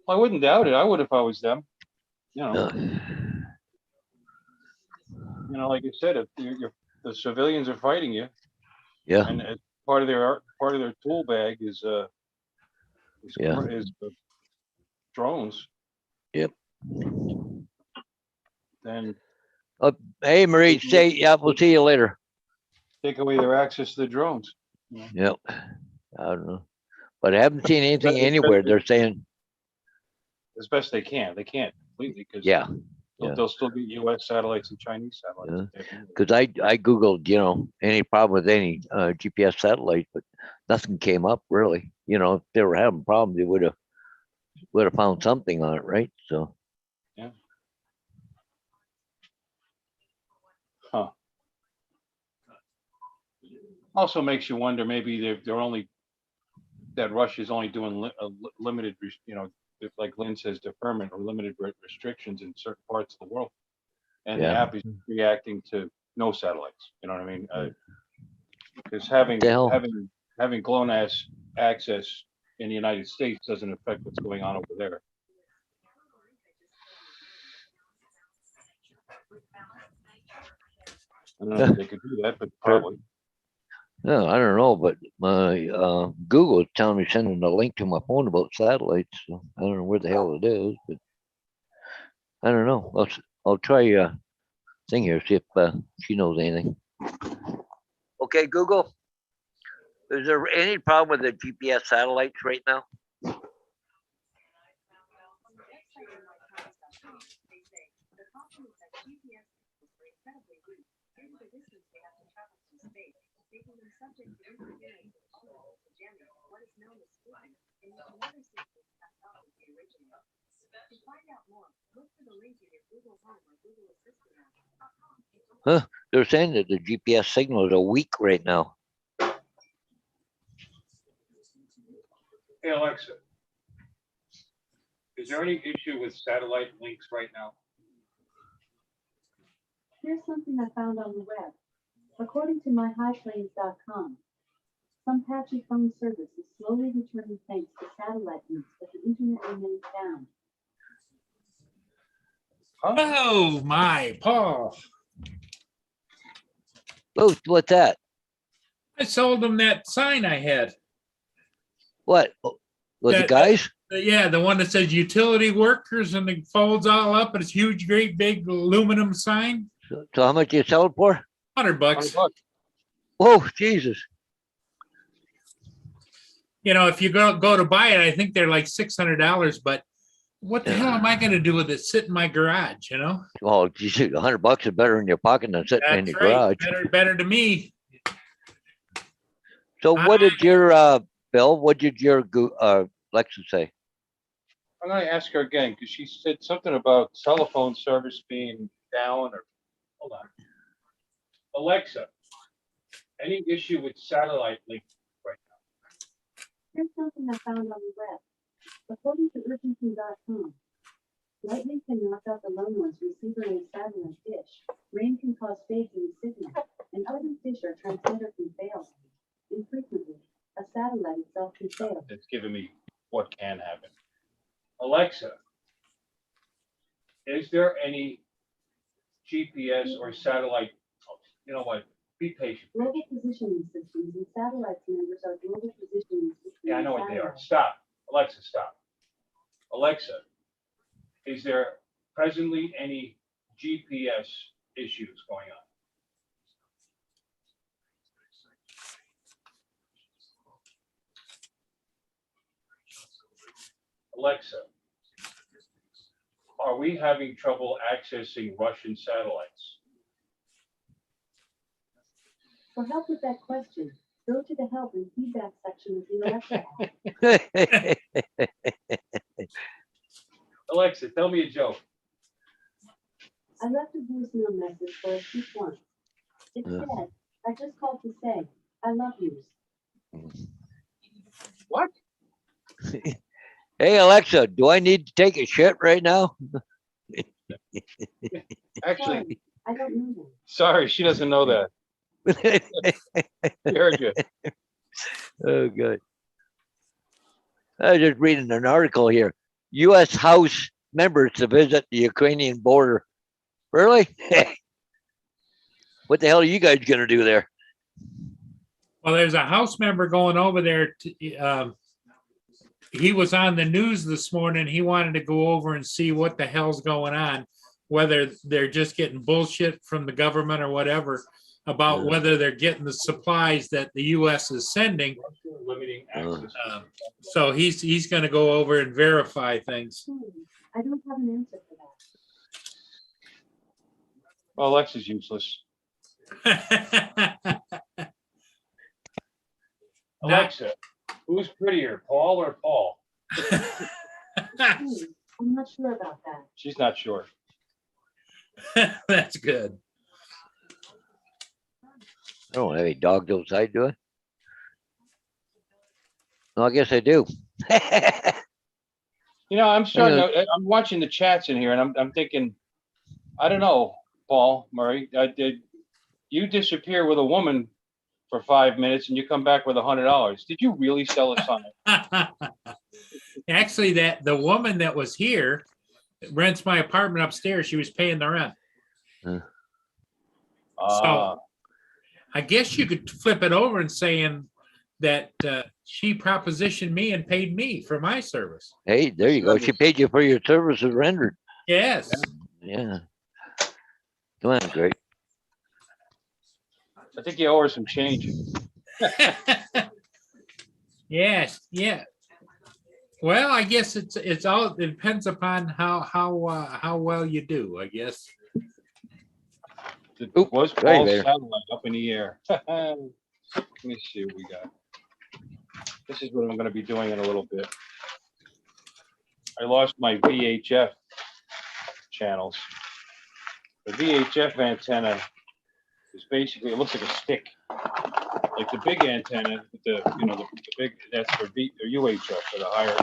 I wouldn't doubt it. I would if I was them. Like I said, if the civilians are fighting you, yeah. and part of their tool bag is Yeah. drones. Yep. Then Hey, Marie, yeah, we'll see you later. take away their access to the drones. Yep. I don't know, but I haven't seen anything anywhere. They're saying, As best they can. They can't completely because yeah, they'll still get U.S. satellites and Chinese satellites. because I googled, any problem with any GPS satellite, but nothing came up really. If they were having problems, they would have found something on it, right? So Yeah. Huh. Also makes you wonder, maybe they're only, that Russia's only doing limited, like Lynn says, deferment or limited restrictions in certain parts of the world. And the Yeah. app is reacting to no satellites. You know what I mean? Because having The hell? GLONASS access in the United States doesn't affect what's going on over there. I don't know if they could do that, but probably. no, I don't know, but my Google is telling me sending a link to my phone about satellites. So I don't know where the hell it is, but I don't know. I'll try thing here, see if she knows anything. Okay, Google. Is there any problem with the GPS satellites right now? Huh? They're saying that the GPS signals are weak right now. Hey, Alexa, is there any issue with satellite links right now? Here's something I found on the web. According to myhighplanes.com, some patchy phone service is slowly returning thanks to satellite links, but the internet remains down. Oh, my, Paul. Oh, what's that? I sold them that sign I had. What? Was it That- guys? Yeah, the one that says utility workers and it folds all up and it's huge, great big aluminum sign. So how much you sell it for? $100. Oh, Jesus. If you go to buy it, I think they're like $600, but what the hell am I gonna do with it? Sit in my garage, you know? Well, geez, $100 is better in your pocket than sitting in That's your right. garage. Better to me. So what did your, Bill, what did your, Alexa say? I'm gonna ask her again, because she said something about telephone service being down or, hold on. Alexa, any issue with satellite link right Here's something I found on the web. According to urgency.com, lightning can knock out the lone one's receiver in a satellite dish. Rain can cause fades in the signal, and other dish or transmitter can fail. Infrequently, a satellite itself can now? fail. It's giving me what can happen. Alexa, is there any GPS or satellite, oh, you know what, be patient. Global positioning systems and satellites members are global positioning systems. Yeah, I know and what they are. satellites. Stop. Alexa, stop. Alexa, is there presently any GPS issues going on? Alexa, are we having trouble accessing Russian satellites? For help with that question, go to the help and feedback section of the Alexa app. Alexa, tell me a joke. I left a voicemail message for a sheep once. It Yeah. said, I just called to say, I love yous. What? Hey, Alexa, do I need to take a shit right now? Actually, Sorry, I don't know that. sorry, she doesn't know that. She heard you. Oh, good. I was just reading an article here. U.S. House members to visit the Ukrainian border. Really? What the hell are you guys gonna do there? Well, there's a House member going over there. He was on the news this morning. He wanted to go over and see what the hell's going on, whether they're just getting bullshit from the government or whatever, about Yeah. whether they're getting the supplies that the U.S. is sending. Limiting access. So he's going to go over and verify things. I don't have an answer for that. Well, Alexa's useless. Alexa, who's prettier, Paul or Paul? I'm not sure about that. She's not sure. That's good. I don't have any dogs outside, do I? No, I guess I do. You know, I'm starting to, I'm watching the chats in here and I'm thinking, I don't know, Paul Murray, did you disappear with a woman for 5 minutes and you come back with $100? Did you really sell us on it? Actually, the woman that was here rents my apartment upstairs. She was paying the rent. So I guess you could flip it over and saying that she propositioned me and paid me for my service. Hey, there you go. She paid you for your services rendered. Yes. Yeah. Come on, great. I think you owe her some change. Yes. Yeah. Well, I guess it's all, it depends upon how well you do, I guess. It Oop, was right Paul's there. satellite up in the air. Let me see what we got. This is what I'm gonna be doing in a little bit. I lost my VHF channels. The VHF antenna is basically, it looks like a stick. Like the big antenna, the big, that's for UHF, for the higher,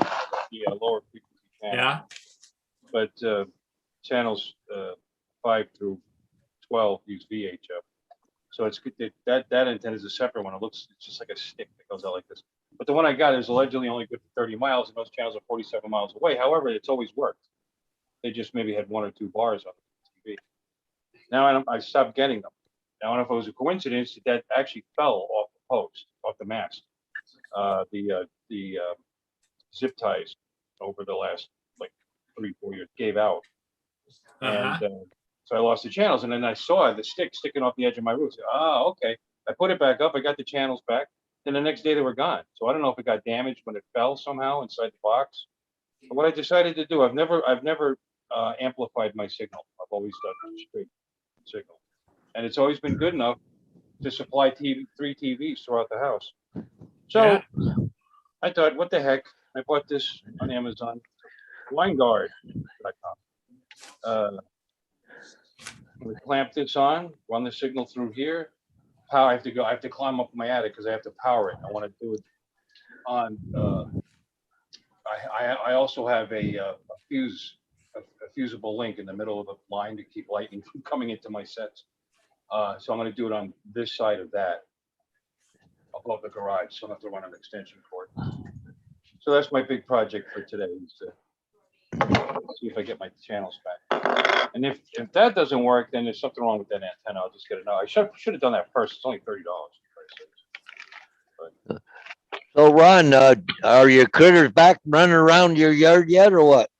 the lower frequency channel. Yeah. But channels 5 through 12 use VHF. So it's good that antenna is a separate one. It's just like a stick that goes out like this. But the one I got is allegedly only good for 30 miles, and those channels are 47 miles away. However, it's always worked. They just maybe had 1 or 2 bars on the TV. Now I stopped getting them. Now, I don't know if it was a coincidence that actually fell off the post, off the mast. The zip ties over the last like 3-4 years gave out. Uh-huh. And so I lost the channels, and then I saw the stick sticking off the edge of my roof. Okay. I put it back up. I got the channels back. Then the next day they were gone. So I don't know if it got damaged when it fell somehow inside the box, what I decided to do, I've never amplified my signal. I've always done straight signal. And it's always been good enough to supply three TVs throughout the house. So Yeah. I thought, what the heck? I bought this on Amazon, WineGuard.com. We clamp this on, run the signal through here. I have to climb up my attic because I have to power it. I want to do it on, I also have a fusible link in the middle of the line to keep lightning from coming into my sets. So I'm going to do it on this side of that, above the garage, so I don't have to run an extension cord. So that's my big project for today, is to see if I get my channels back. And if that doesn't work, then there's something wrong with that antenna. I'll just get it now. I should have done that first. It's only $30. So Ron, are your critters back running around your yard yet or what?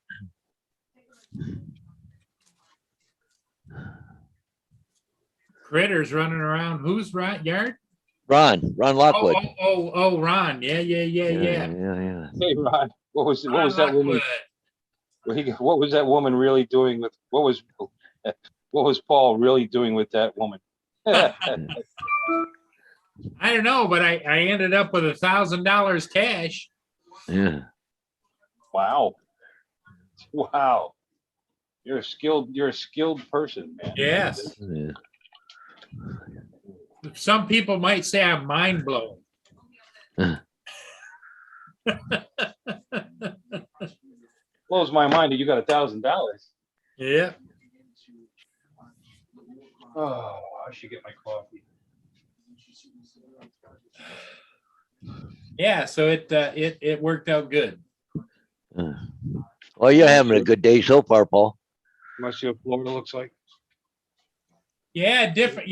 Critters running around. Who's right yard? Ron Oh, Lockwood. Ron. Yeah. Yeah. Hey, Ron, what was Ron that woman? Lockwood. What was that woman really doing with, what was Paul really doing with that woman? I don't know, but I ended up with $1,000 cash. Yeah. Wow. You're a skilled person, man. Yes. Yeah. Some people might say I'm mind blown. Blows my mind that you got $1,000. Yeah. Oh, I should get my coffee. Yeah. So it worked out good. Well, you're having a good day so far, Paul. Want to see what Florida looks like? Yeah. Different,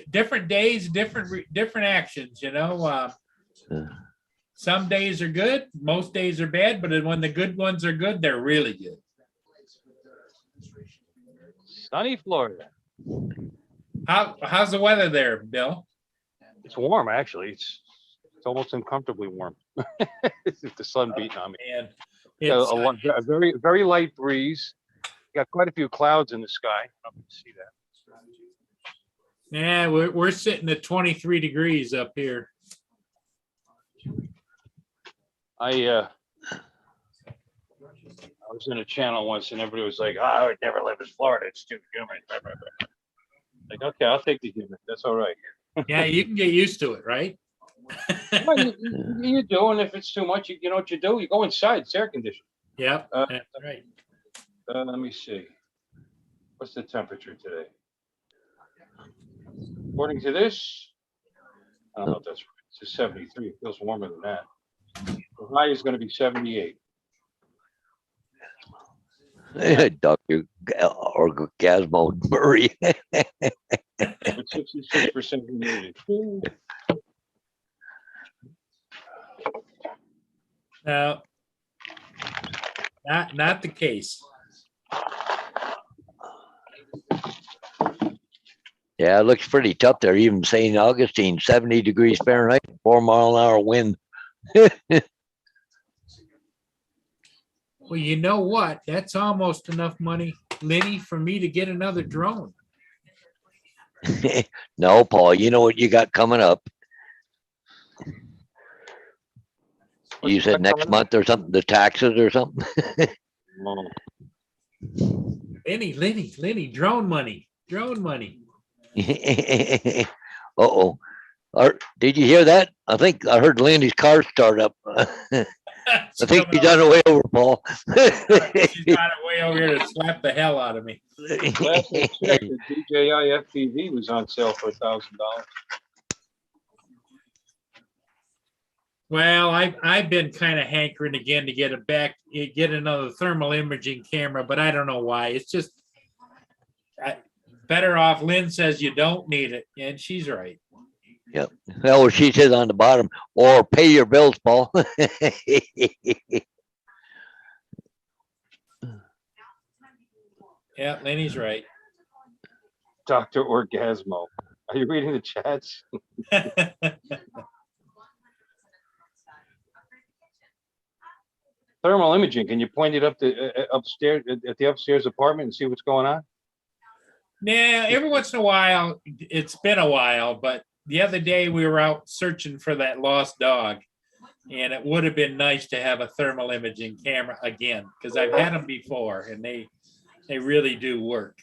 different days, different actions, Yeah. Some days are good, most days are bad, but when the good ones are good, they're really good. Sunny Florida. How's the weather there, Bill? It's warm, actually. It's almost uncomfortably warm. With the sun beating on me. Man, A very, very light breeze. Got quite a few clouds in the sky. I can see that. yeah, we're sitting at 23 degrees up here. I was in a channel once and everybody was like, I would never live in Florida. It's too humid. Like, okay, I'll take the humid. That's all right. Yeah, you can get used to it, right? Well, you do, and if it's too much, you know what you do? You go inside. It's air conditioned. Yep, Uh, that's right. Let me see. What's the temperature today? According to this, I don't know if that's right. It's a 73. It feels warmer than that. The high is going to be 78. Dr. Orgasmo Murray. With 66% humidity. No, not the case. Yeah, it looks pretty tough there. Even St. Augustine, 70 degrees Fahrenheit, 4-mile-an-hour wind. Well, you know what? That's almost enough money, Lenny, for me to get another drone. No, Paul, you know what you got coming up. What's You said that next coming month or something, the taxes or something. Oh, Lenny, drone money. Uh-oh. Did you hear that? I think I heard Landy's car start up. I think he's on the way over, Paul. She's got it way over here to slap the hell out of me. last I checked, the DJI FPV was on sale for $1,000. Well, I've been kind of hankering again to get another thermal imaging camera, but I don't know why. It's just better off. Lynn says you don't need it, and she's right. Yep. Well, she says on the bottom, or pay your bills, Paul. Yeah, Lenny's right. Dr. Orgasmo. Are you reading the chats? thermal imaging, can you point it up to upstairs at the upstairs apartment and see what's going on? Yeah, every once in a while, it's been a while, but the other day we were out searching for that lost dog. And it would have been nice to have a thermal imaging camera again, because I've had them before and they really do work.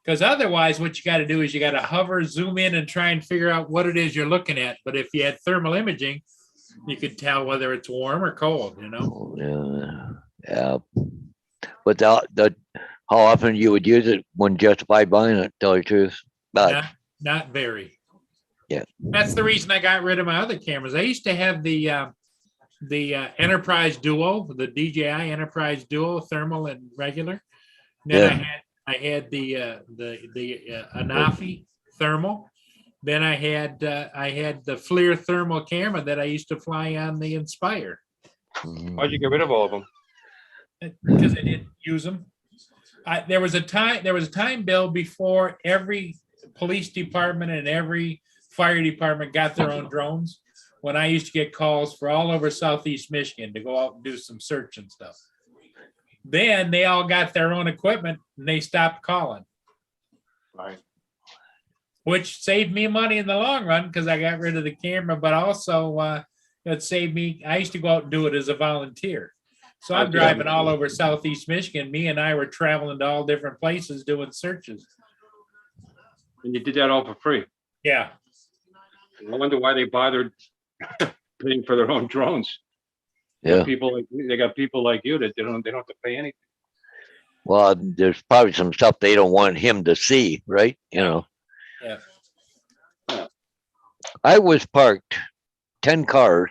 Because otherwise, what you got to do is you got to hover, zoom in, and try and figure out what it is you're looking at. But if you had thermal imaging, you could tell whether it's warm or cold, you know? Yeah. But how often you would use it when justified buying it, tell you the truth. But Not very. Yeah. That's the reason I got rid of my other cameras. I used to have the Enterprise Duo, the DJI Enterprise Duo, thermal and regular. Then I had the Anafi thermal. Then I had the FLIR thermal camera that I used to fly on the Inspire Why'd you get rid of all of them? because I didn't use them. There was a time, Bill, before every police department and every fire department got their own drones, when I used to get calls for all over Southeast Michigan to go out and do some search and stuff. Then they all got their own equipment and they stopped calling, Right. which saved me money in the long run because I got rid of the camera, but also it saved me. I used to go out and do it as a volunteer. So I'm driving all over Southeast Michigan. Me and I were traveling to all different places doing searches. And you did that all for free. Yeah. I wonder why they bothered paying for their own drones. yeah. They got people like you that they don't have to pay anything. Well, there's probably some stuff they don't want him to see, right? You know. Yeah. I was parked 10 cars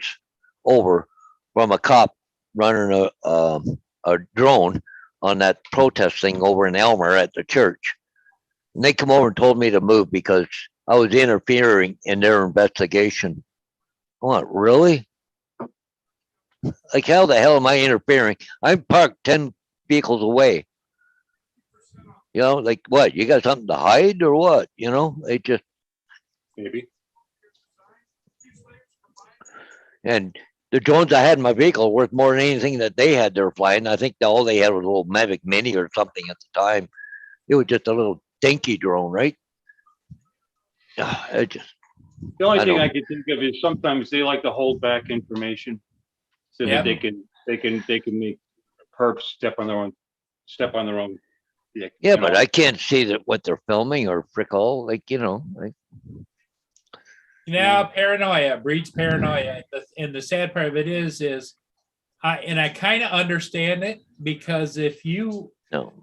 over from a cop running a drone on that protest thing over in Elmer at the church. And they come over and told me to move because I was interfering in their investigation. What, really? Like, how the hell am I interfering? I'm parked 10 vehicles away. You know, like what? You got something to hide or what? You know, they just, Maybe. and the drones I had in my vehicle were worth more than anything that they had. They were flying. I think all they had was a little Mavic Mini or something at the time. It was just a little dinky drone, right? It just, The only I thing don't- I can think of is sometimes they like to hold back information so Yeah. that they can make perps step on their own. yeah, you but know. I can't see that what they're filming or frick all, like, you know, like, Now paranoia breeds paranoia. And the sad part of it is I kind of understand it because no.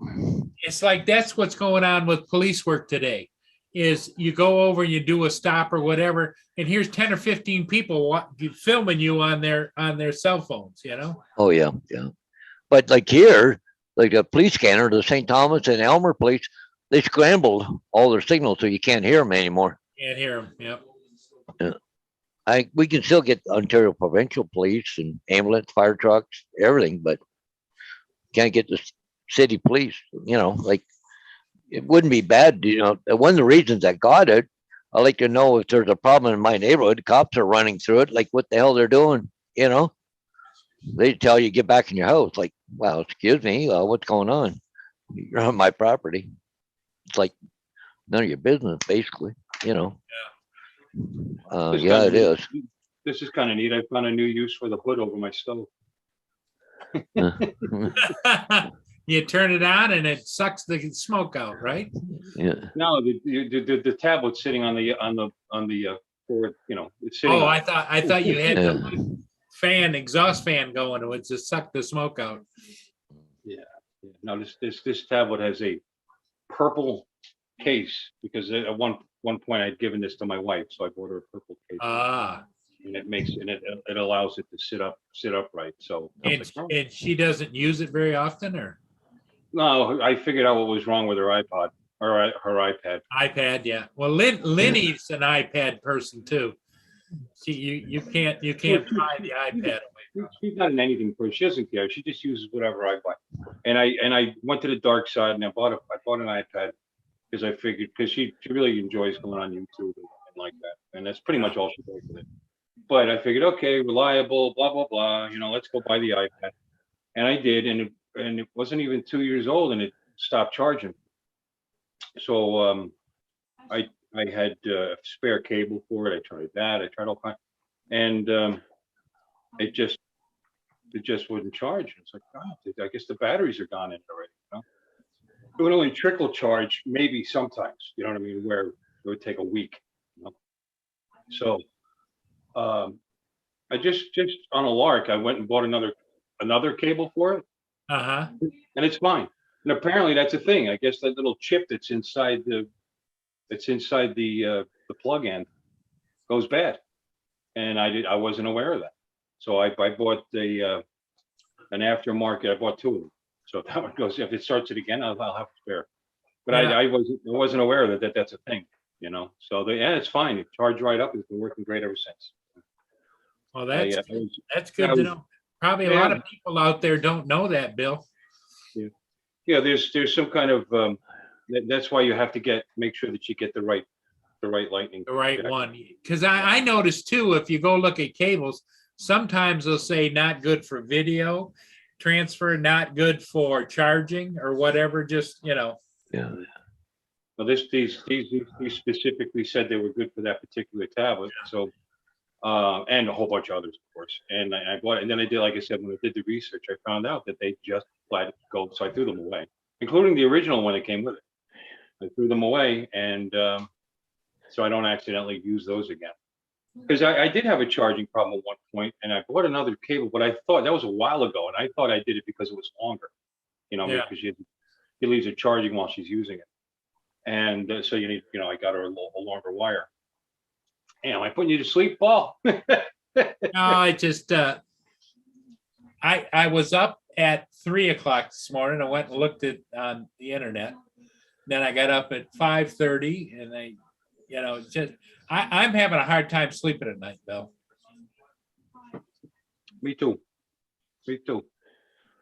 it's like that's what's going on with police work today. Is you go over and you do a stop or whatever, and here's 10 or 15 people filming you on their cell phones, you know? Oh, yeah, yeah. But like here, like the police scanner, the St. Thomas and Elmer police, they scrambled all their signals so you can't hear them anymore. Can't hear them, yep. We can still get Ontario provincial police and ambulance, fire trucks, everything, but can't get the city police, you know, like it wouldn't be bad, you know. One of the reasons I got it, I like to know if there's a problem in my neighborhood, cops are running through it, like what the hell they're doing, you know? They tell you get back in your house, like, well, excuse me, what's going on? You're on my property. It's like none of your business, basically, you know? It's Yeah, it kinda is. neat. This is kind of neat. I found a new use for the hood over my stove. You turn it on and it sucks the smoke out, right? Yeah. No, the tablet's sitting on the board, you know, it's sitting. Oh, on- I thought you had Yeah. the exhaust fan going. It would just suck the smoke out. No, this tablet has a purple case because at one point I'd given this to my wife, so I bought her a purple case. Ah, And it allows it to sit upright. So I was and, like, "Oh." and she doesn't use it very often, or No, I figured out what was wrong with her iPod or her iPad. iPad? Yeah. Well, Lenny's an iPad person too. See, you can't pry the iPad away. She's not in anything for it. She doesn't care. She just uses whatever I buy. And I went to the dark side and I bought an iPad because I figured because she really enjoys going on YouTube and like that. And that's pretty much all she does with it. But I figured, okay, reliable, blah blah blah. You know, let's go buy the iPad. And I did, and it wasn't even 2 years old, and it stopped charging. So I had spare cable for it. I tried that. I tried all kinds, and it just wouldn't charge. It's like, God, I guess the batteries are gone in it already. You know? It would only trickle charge, maybe sometimes. You know what I mean? Where it would take a week. You know? So I just on a lark, I went and bought another cable for it, Uh-huh. and it's fine. And apparently that's a thing. I guess that little chip that's inside the plug end goes bad, and I wasn't aware of that. So I bought an aftermarket. I bought two of them. So if that one goes, if it starts it again, I'll have to spare. But Yeah. I wasn't aware of that that's a thing. You know. So yeah, it's fine. It charged right up. It's been working great ever since. Well, that's, I was- that's good I to was- know. Probably a lot of people out there don't know that, Bill. Yeah, there's some kind of that's why you have to make sure that you get the right lightning. The right jack. one. Because I noticed too, if you go look at cables, sometimes they'll say not good for video transfer, not good for charging or whatever, just, you know. Yeah. Well, these specifically said they were good for that particular tablet. So, and a whole bunch of others, of course. And I bought it. And then I did, like I said, when I did the research, I found out that they just let go. So I threw them away, including the original one that came with it. I threw them away, and so I don't accidentally use those again. Because I did have a charging problem at one point, and I bought another cable, but I thought that was a while ago, and I thought I did it because it was longer. You know, Yeah. because she leaves it charging while she's using it. And so you need, I got her a longer wire. Am I putting you to sleep, Paul? No, I just, I was up at 3:00 this morning. I went and looked at on the internet. Then I got up at 5:30 and I'm having a hard time sleeping at night, Bill. Me too. Me too.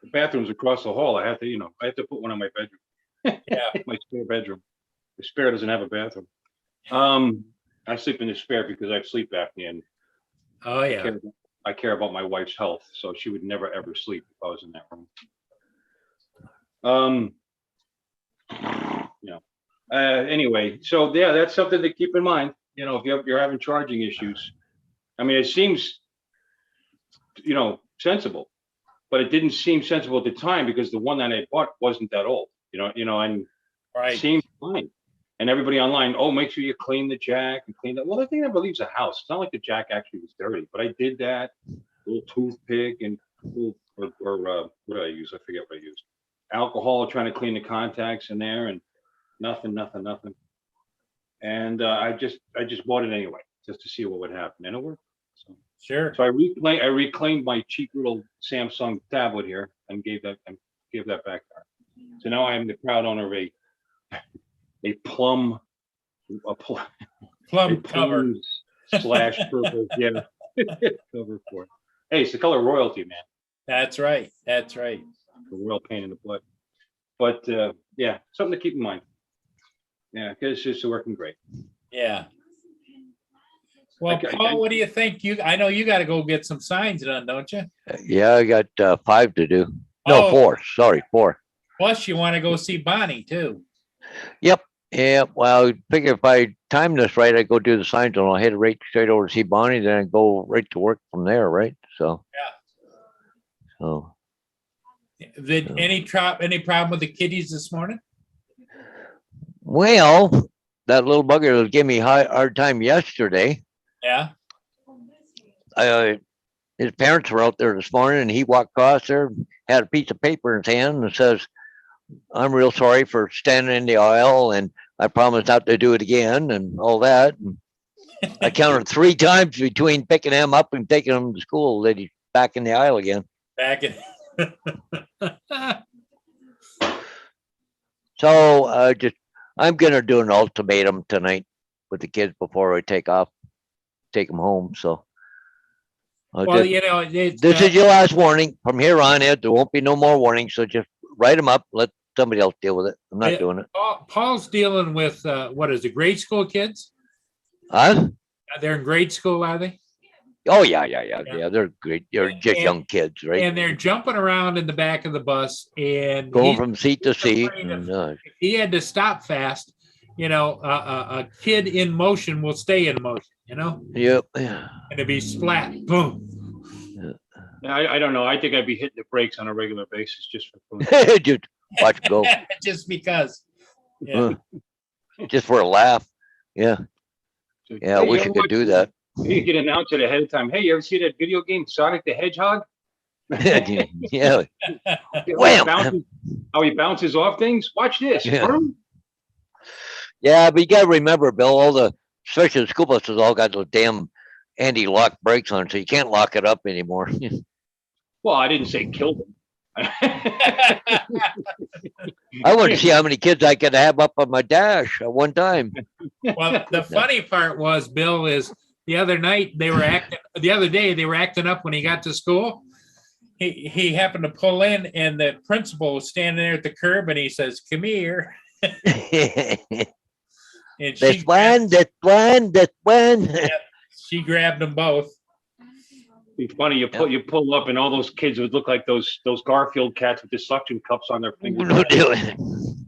The bathroom's across the hall. I have to put one in my bedroom. Yeah. My spare bedroom. The spare doesn't have a bathroom. I sleep in the spare because I have sleep apnea, and Oh, yeah. I care about my wife's health, so she would never ever sleep if I was in that room. Anyway, so yeah, that's something to keep in mind. If you're having charging issues, I mean, it seems, sensible, but it didn't seem sensible at the time because the one that I bought wasn't that old. And Right. it seemed fine. And everybody online, make sure you clean the jack and clean that. Well, the thing never leaves the house. It's not like the jack actually was dirty, but I did that. Little toothpick and what did I use? I forget what I used. Alcohol, trying to clean the contacts in there, and nothing. And I just bought it anyway, just to see what would happen, and it worked. Sure. So I reclaimed my cheap little Samsung tablet here and gave that back to her. So now I am the proud owner of a plum Cover. slash purple cover for it. Hey, it's the color royalty, man. That's right. That's right. The royal pain in the butt. But yeah, something to keep in mind. Yeah, because it's just working great. Yeah. Well, Okay, Paul, what do you think? I know you got to go get some signs done, don't you? Yeah, I got 5 to do. No, Oh. 4. Sorry, 4. Plus, you want to go see Bonnie too. Yep. Yeah. Well, I figure if I time this right, I go do the signs and I'll head right straight over to see Bonnie, then I go right to work from there, right? So. Yeah. So. Did any problem with the kiddies this morning? Well, that little bugger was giving me hard time yesterday. Yeah. His parents were out there this morning and he walked across there, had a piece of paper in his hand and says, "I'm real sorry for standing in the aisle and I promise not to do it again," and all that. And I counted 3 times between picking him up and taking him to school that he's back in the aisle again. Back in. So I'm going to do an ultimatum tonight with the kids before I take them home. So Well, this is your last warning. From here on in, there won't be no more warnings. So just write them up. Let somebody else deal with it. I'm not doing it. Paul's dealing with, what is it, grade school kids? Huh? They're in grade school, are they? Oh, yeah. They're great. They're just And- young kids, right? And they're jumping around in the back of the bus and Going he's from seat to seat. afraid of- And, if he had to stop fast, a kid in motion will stay in motion, yep. and it'd be splat, boom. I don't know. I think I'd be hitting the brakes on a regular basis just for fun. Just watch 'em go. Just because. Yeah. Just for a laugh. Yeah. Yeah, I Hey, wish you I know could do that. what? You can announce it ahead of time. Hey, you ever see that video game Sonic the Hedgehog? Yeah. Wham! How he bounces off things? Watch this. Yeah. Vroom. Yeah, but you gotta remember, Bill, especially the school buses all got those damn anti-lock brakes on, so you can't lock it up anymore. Well, I didn't say kill them. I wanted to see how many kids I could have up on my dash at one time. Well, the funny part was, Bill, is the other day they were acting up when he got to school. He happened to pull in and the principal was standing there at the curb and he says, "Come here." And This one. she grabbed them both. Be funny. You pull up and all those kids would look like those Garfield cats with the suction cups on their fingers. No doing.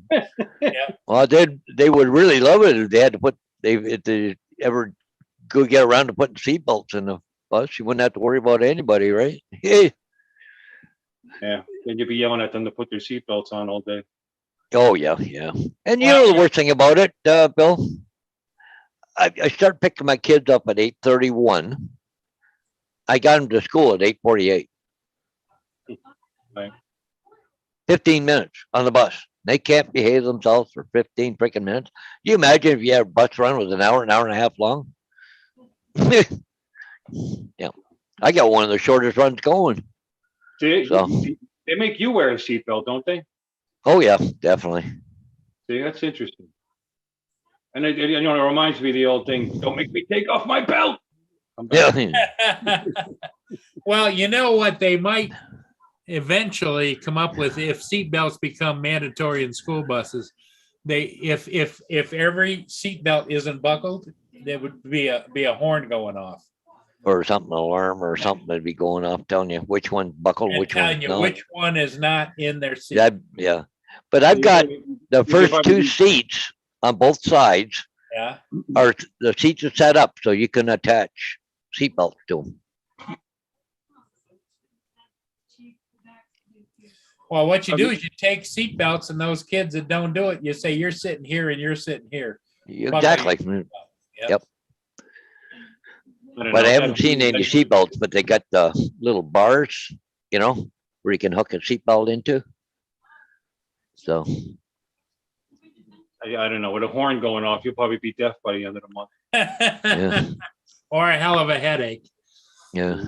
Yeah. Well, they would really love it if they had to if they ever go get around to putting seatbelts in the bus. You wouldn't have to worry about anybody, right? Yeah. Then you'd be yelling at them to put their seatbelts on all day. Oh yeah. And you know the worst thing about it, Bill? I start picking my kids up at 8:31. I got them to school at 8:48. Right. 15 minutes on the bus. They can't behave themselves for 15 freaking minutes. You imagine if you had a bus run was an hour and a half long? Yeah. I got one of the shortest runs going. They So. make you wear a seatbelt, don't they? Oh yeah, definitely. See, that's interesting. And it reminds me of the old thing. Don't make me take off my belt. I'm back. Yeah. Well, you know what they might eventually come up with if seatbelts become mandatory in school buses. If every seatbelt isn't buckled, there would be a horn going off. Or something, alarm or something that'd be going off telling you which one buckled, And which telling one you not. which one is not in their seat. Yeah. But I've got the first If I two was- seats on both sides Yeah. are the seats are set up so you can attach seatbelts to them. Well, what you do is you take seatbelts and those kids that don't do it, you say you're sitting here and you're sitting here. Exactly. don't But know. I haven't seen any seatbelts, but they got the little bars, where you can hook a seatbelt into. So, I don't know. With a horn going off, you'll probably be deaf by the end of the month. yeah, Or a hell of a headache. yeah.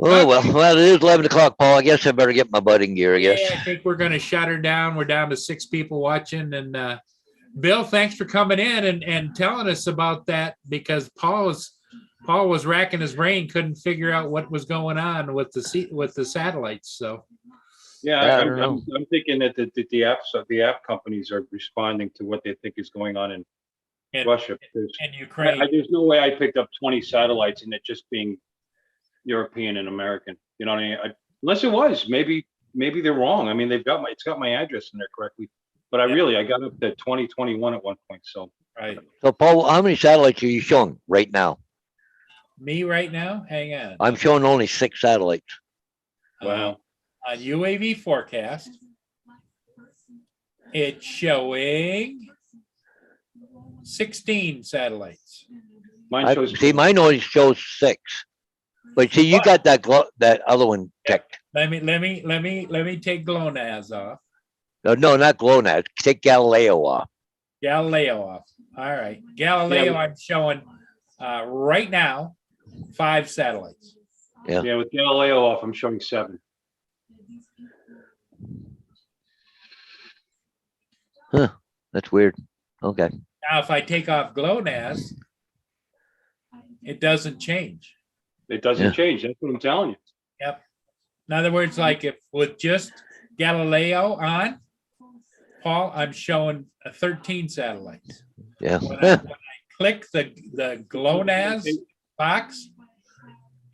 Oh, well, it is 11 o'clock, Paul. I guess I better get my butt in gear, I guess. Yeah, I think we're gonna shut her down. We're down to 6 people watching and Bill, thanks for coming in and telling us about that because Paul was racking his brain, couldn't figure out what was going on with the satellites. So Yeah, Yeah, I don't know. I'm thinking that the app companies are responding to what they think is going on in And- Russia. Because in Ukraine, there's no way I picked up 20 satellites and it just being European and American. You know what I mean? Unless it was, maybe they're wrong. I mean, it's got my address in there correctly. But I got up to 2021 at one point. So right? So, Paul, how many satellites are you showing right now? Me right now, hang on. I'm showing only 6 satellites. wow. On UAV forecast, it's showing 16 satellites. Mine shows See, mine only shows 6. But see, you got that other one checked. Let me take GLONASS off. No, not GLONASS. Take Galileo off. Galileo off. All right. Galileo, I'm showing right now 5 satellites. Yeah, with Galileo off, I'm showing 7. That's weird. Okay. Now, if I take off GLONASS, it doesn't change. It doesn't Yeah. change. That's what I'm telling you. In other words, like if with just Galileo on, Paul, I'm showing 13 satellites. Yeah. When I click the GLONASS box,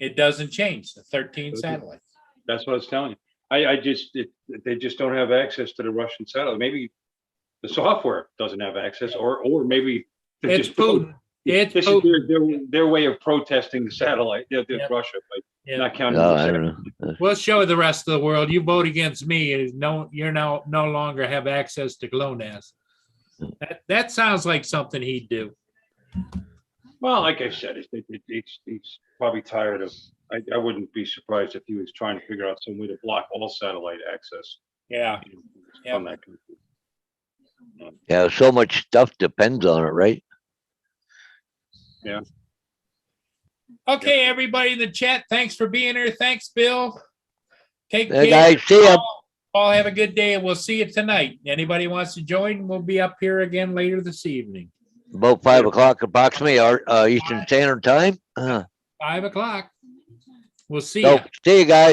it doesn't change the 13 satellites. That's what I was telling you. They just don't have access to the Russian satellite. Maybe the software doesn't have access, or maybe they're It's just Putin. It's This is Putin. their way of protesting the satellite, Yep. Russia, but Yeah. not counting. No, the I satellite. don't know. We'll show the rest of the world. You vote against me, and you're now no longer have access to GLONASS. That sounds like something he'd do. Well, like I said, he's probably tired of. I wouldn't be surprised if he was trying to figure out some way to block all satellite access Yeah. from that country. Yeah, so much stuff depends on it, right? Okay, everybody in the chat, thanks for being here. Thanks, Bill. Take Hey, care. guys, see ya. Paul, have a good day, and we'll see you tonight. Anybody wants to join, we'll be up here again later this evening. About 5 o'clock approximately, Eastern Standard Time. 5 o'clock. We'll see So, you. see you guys.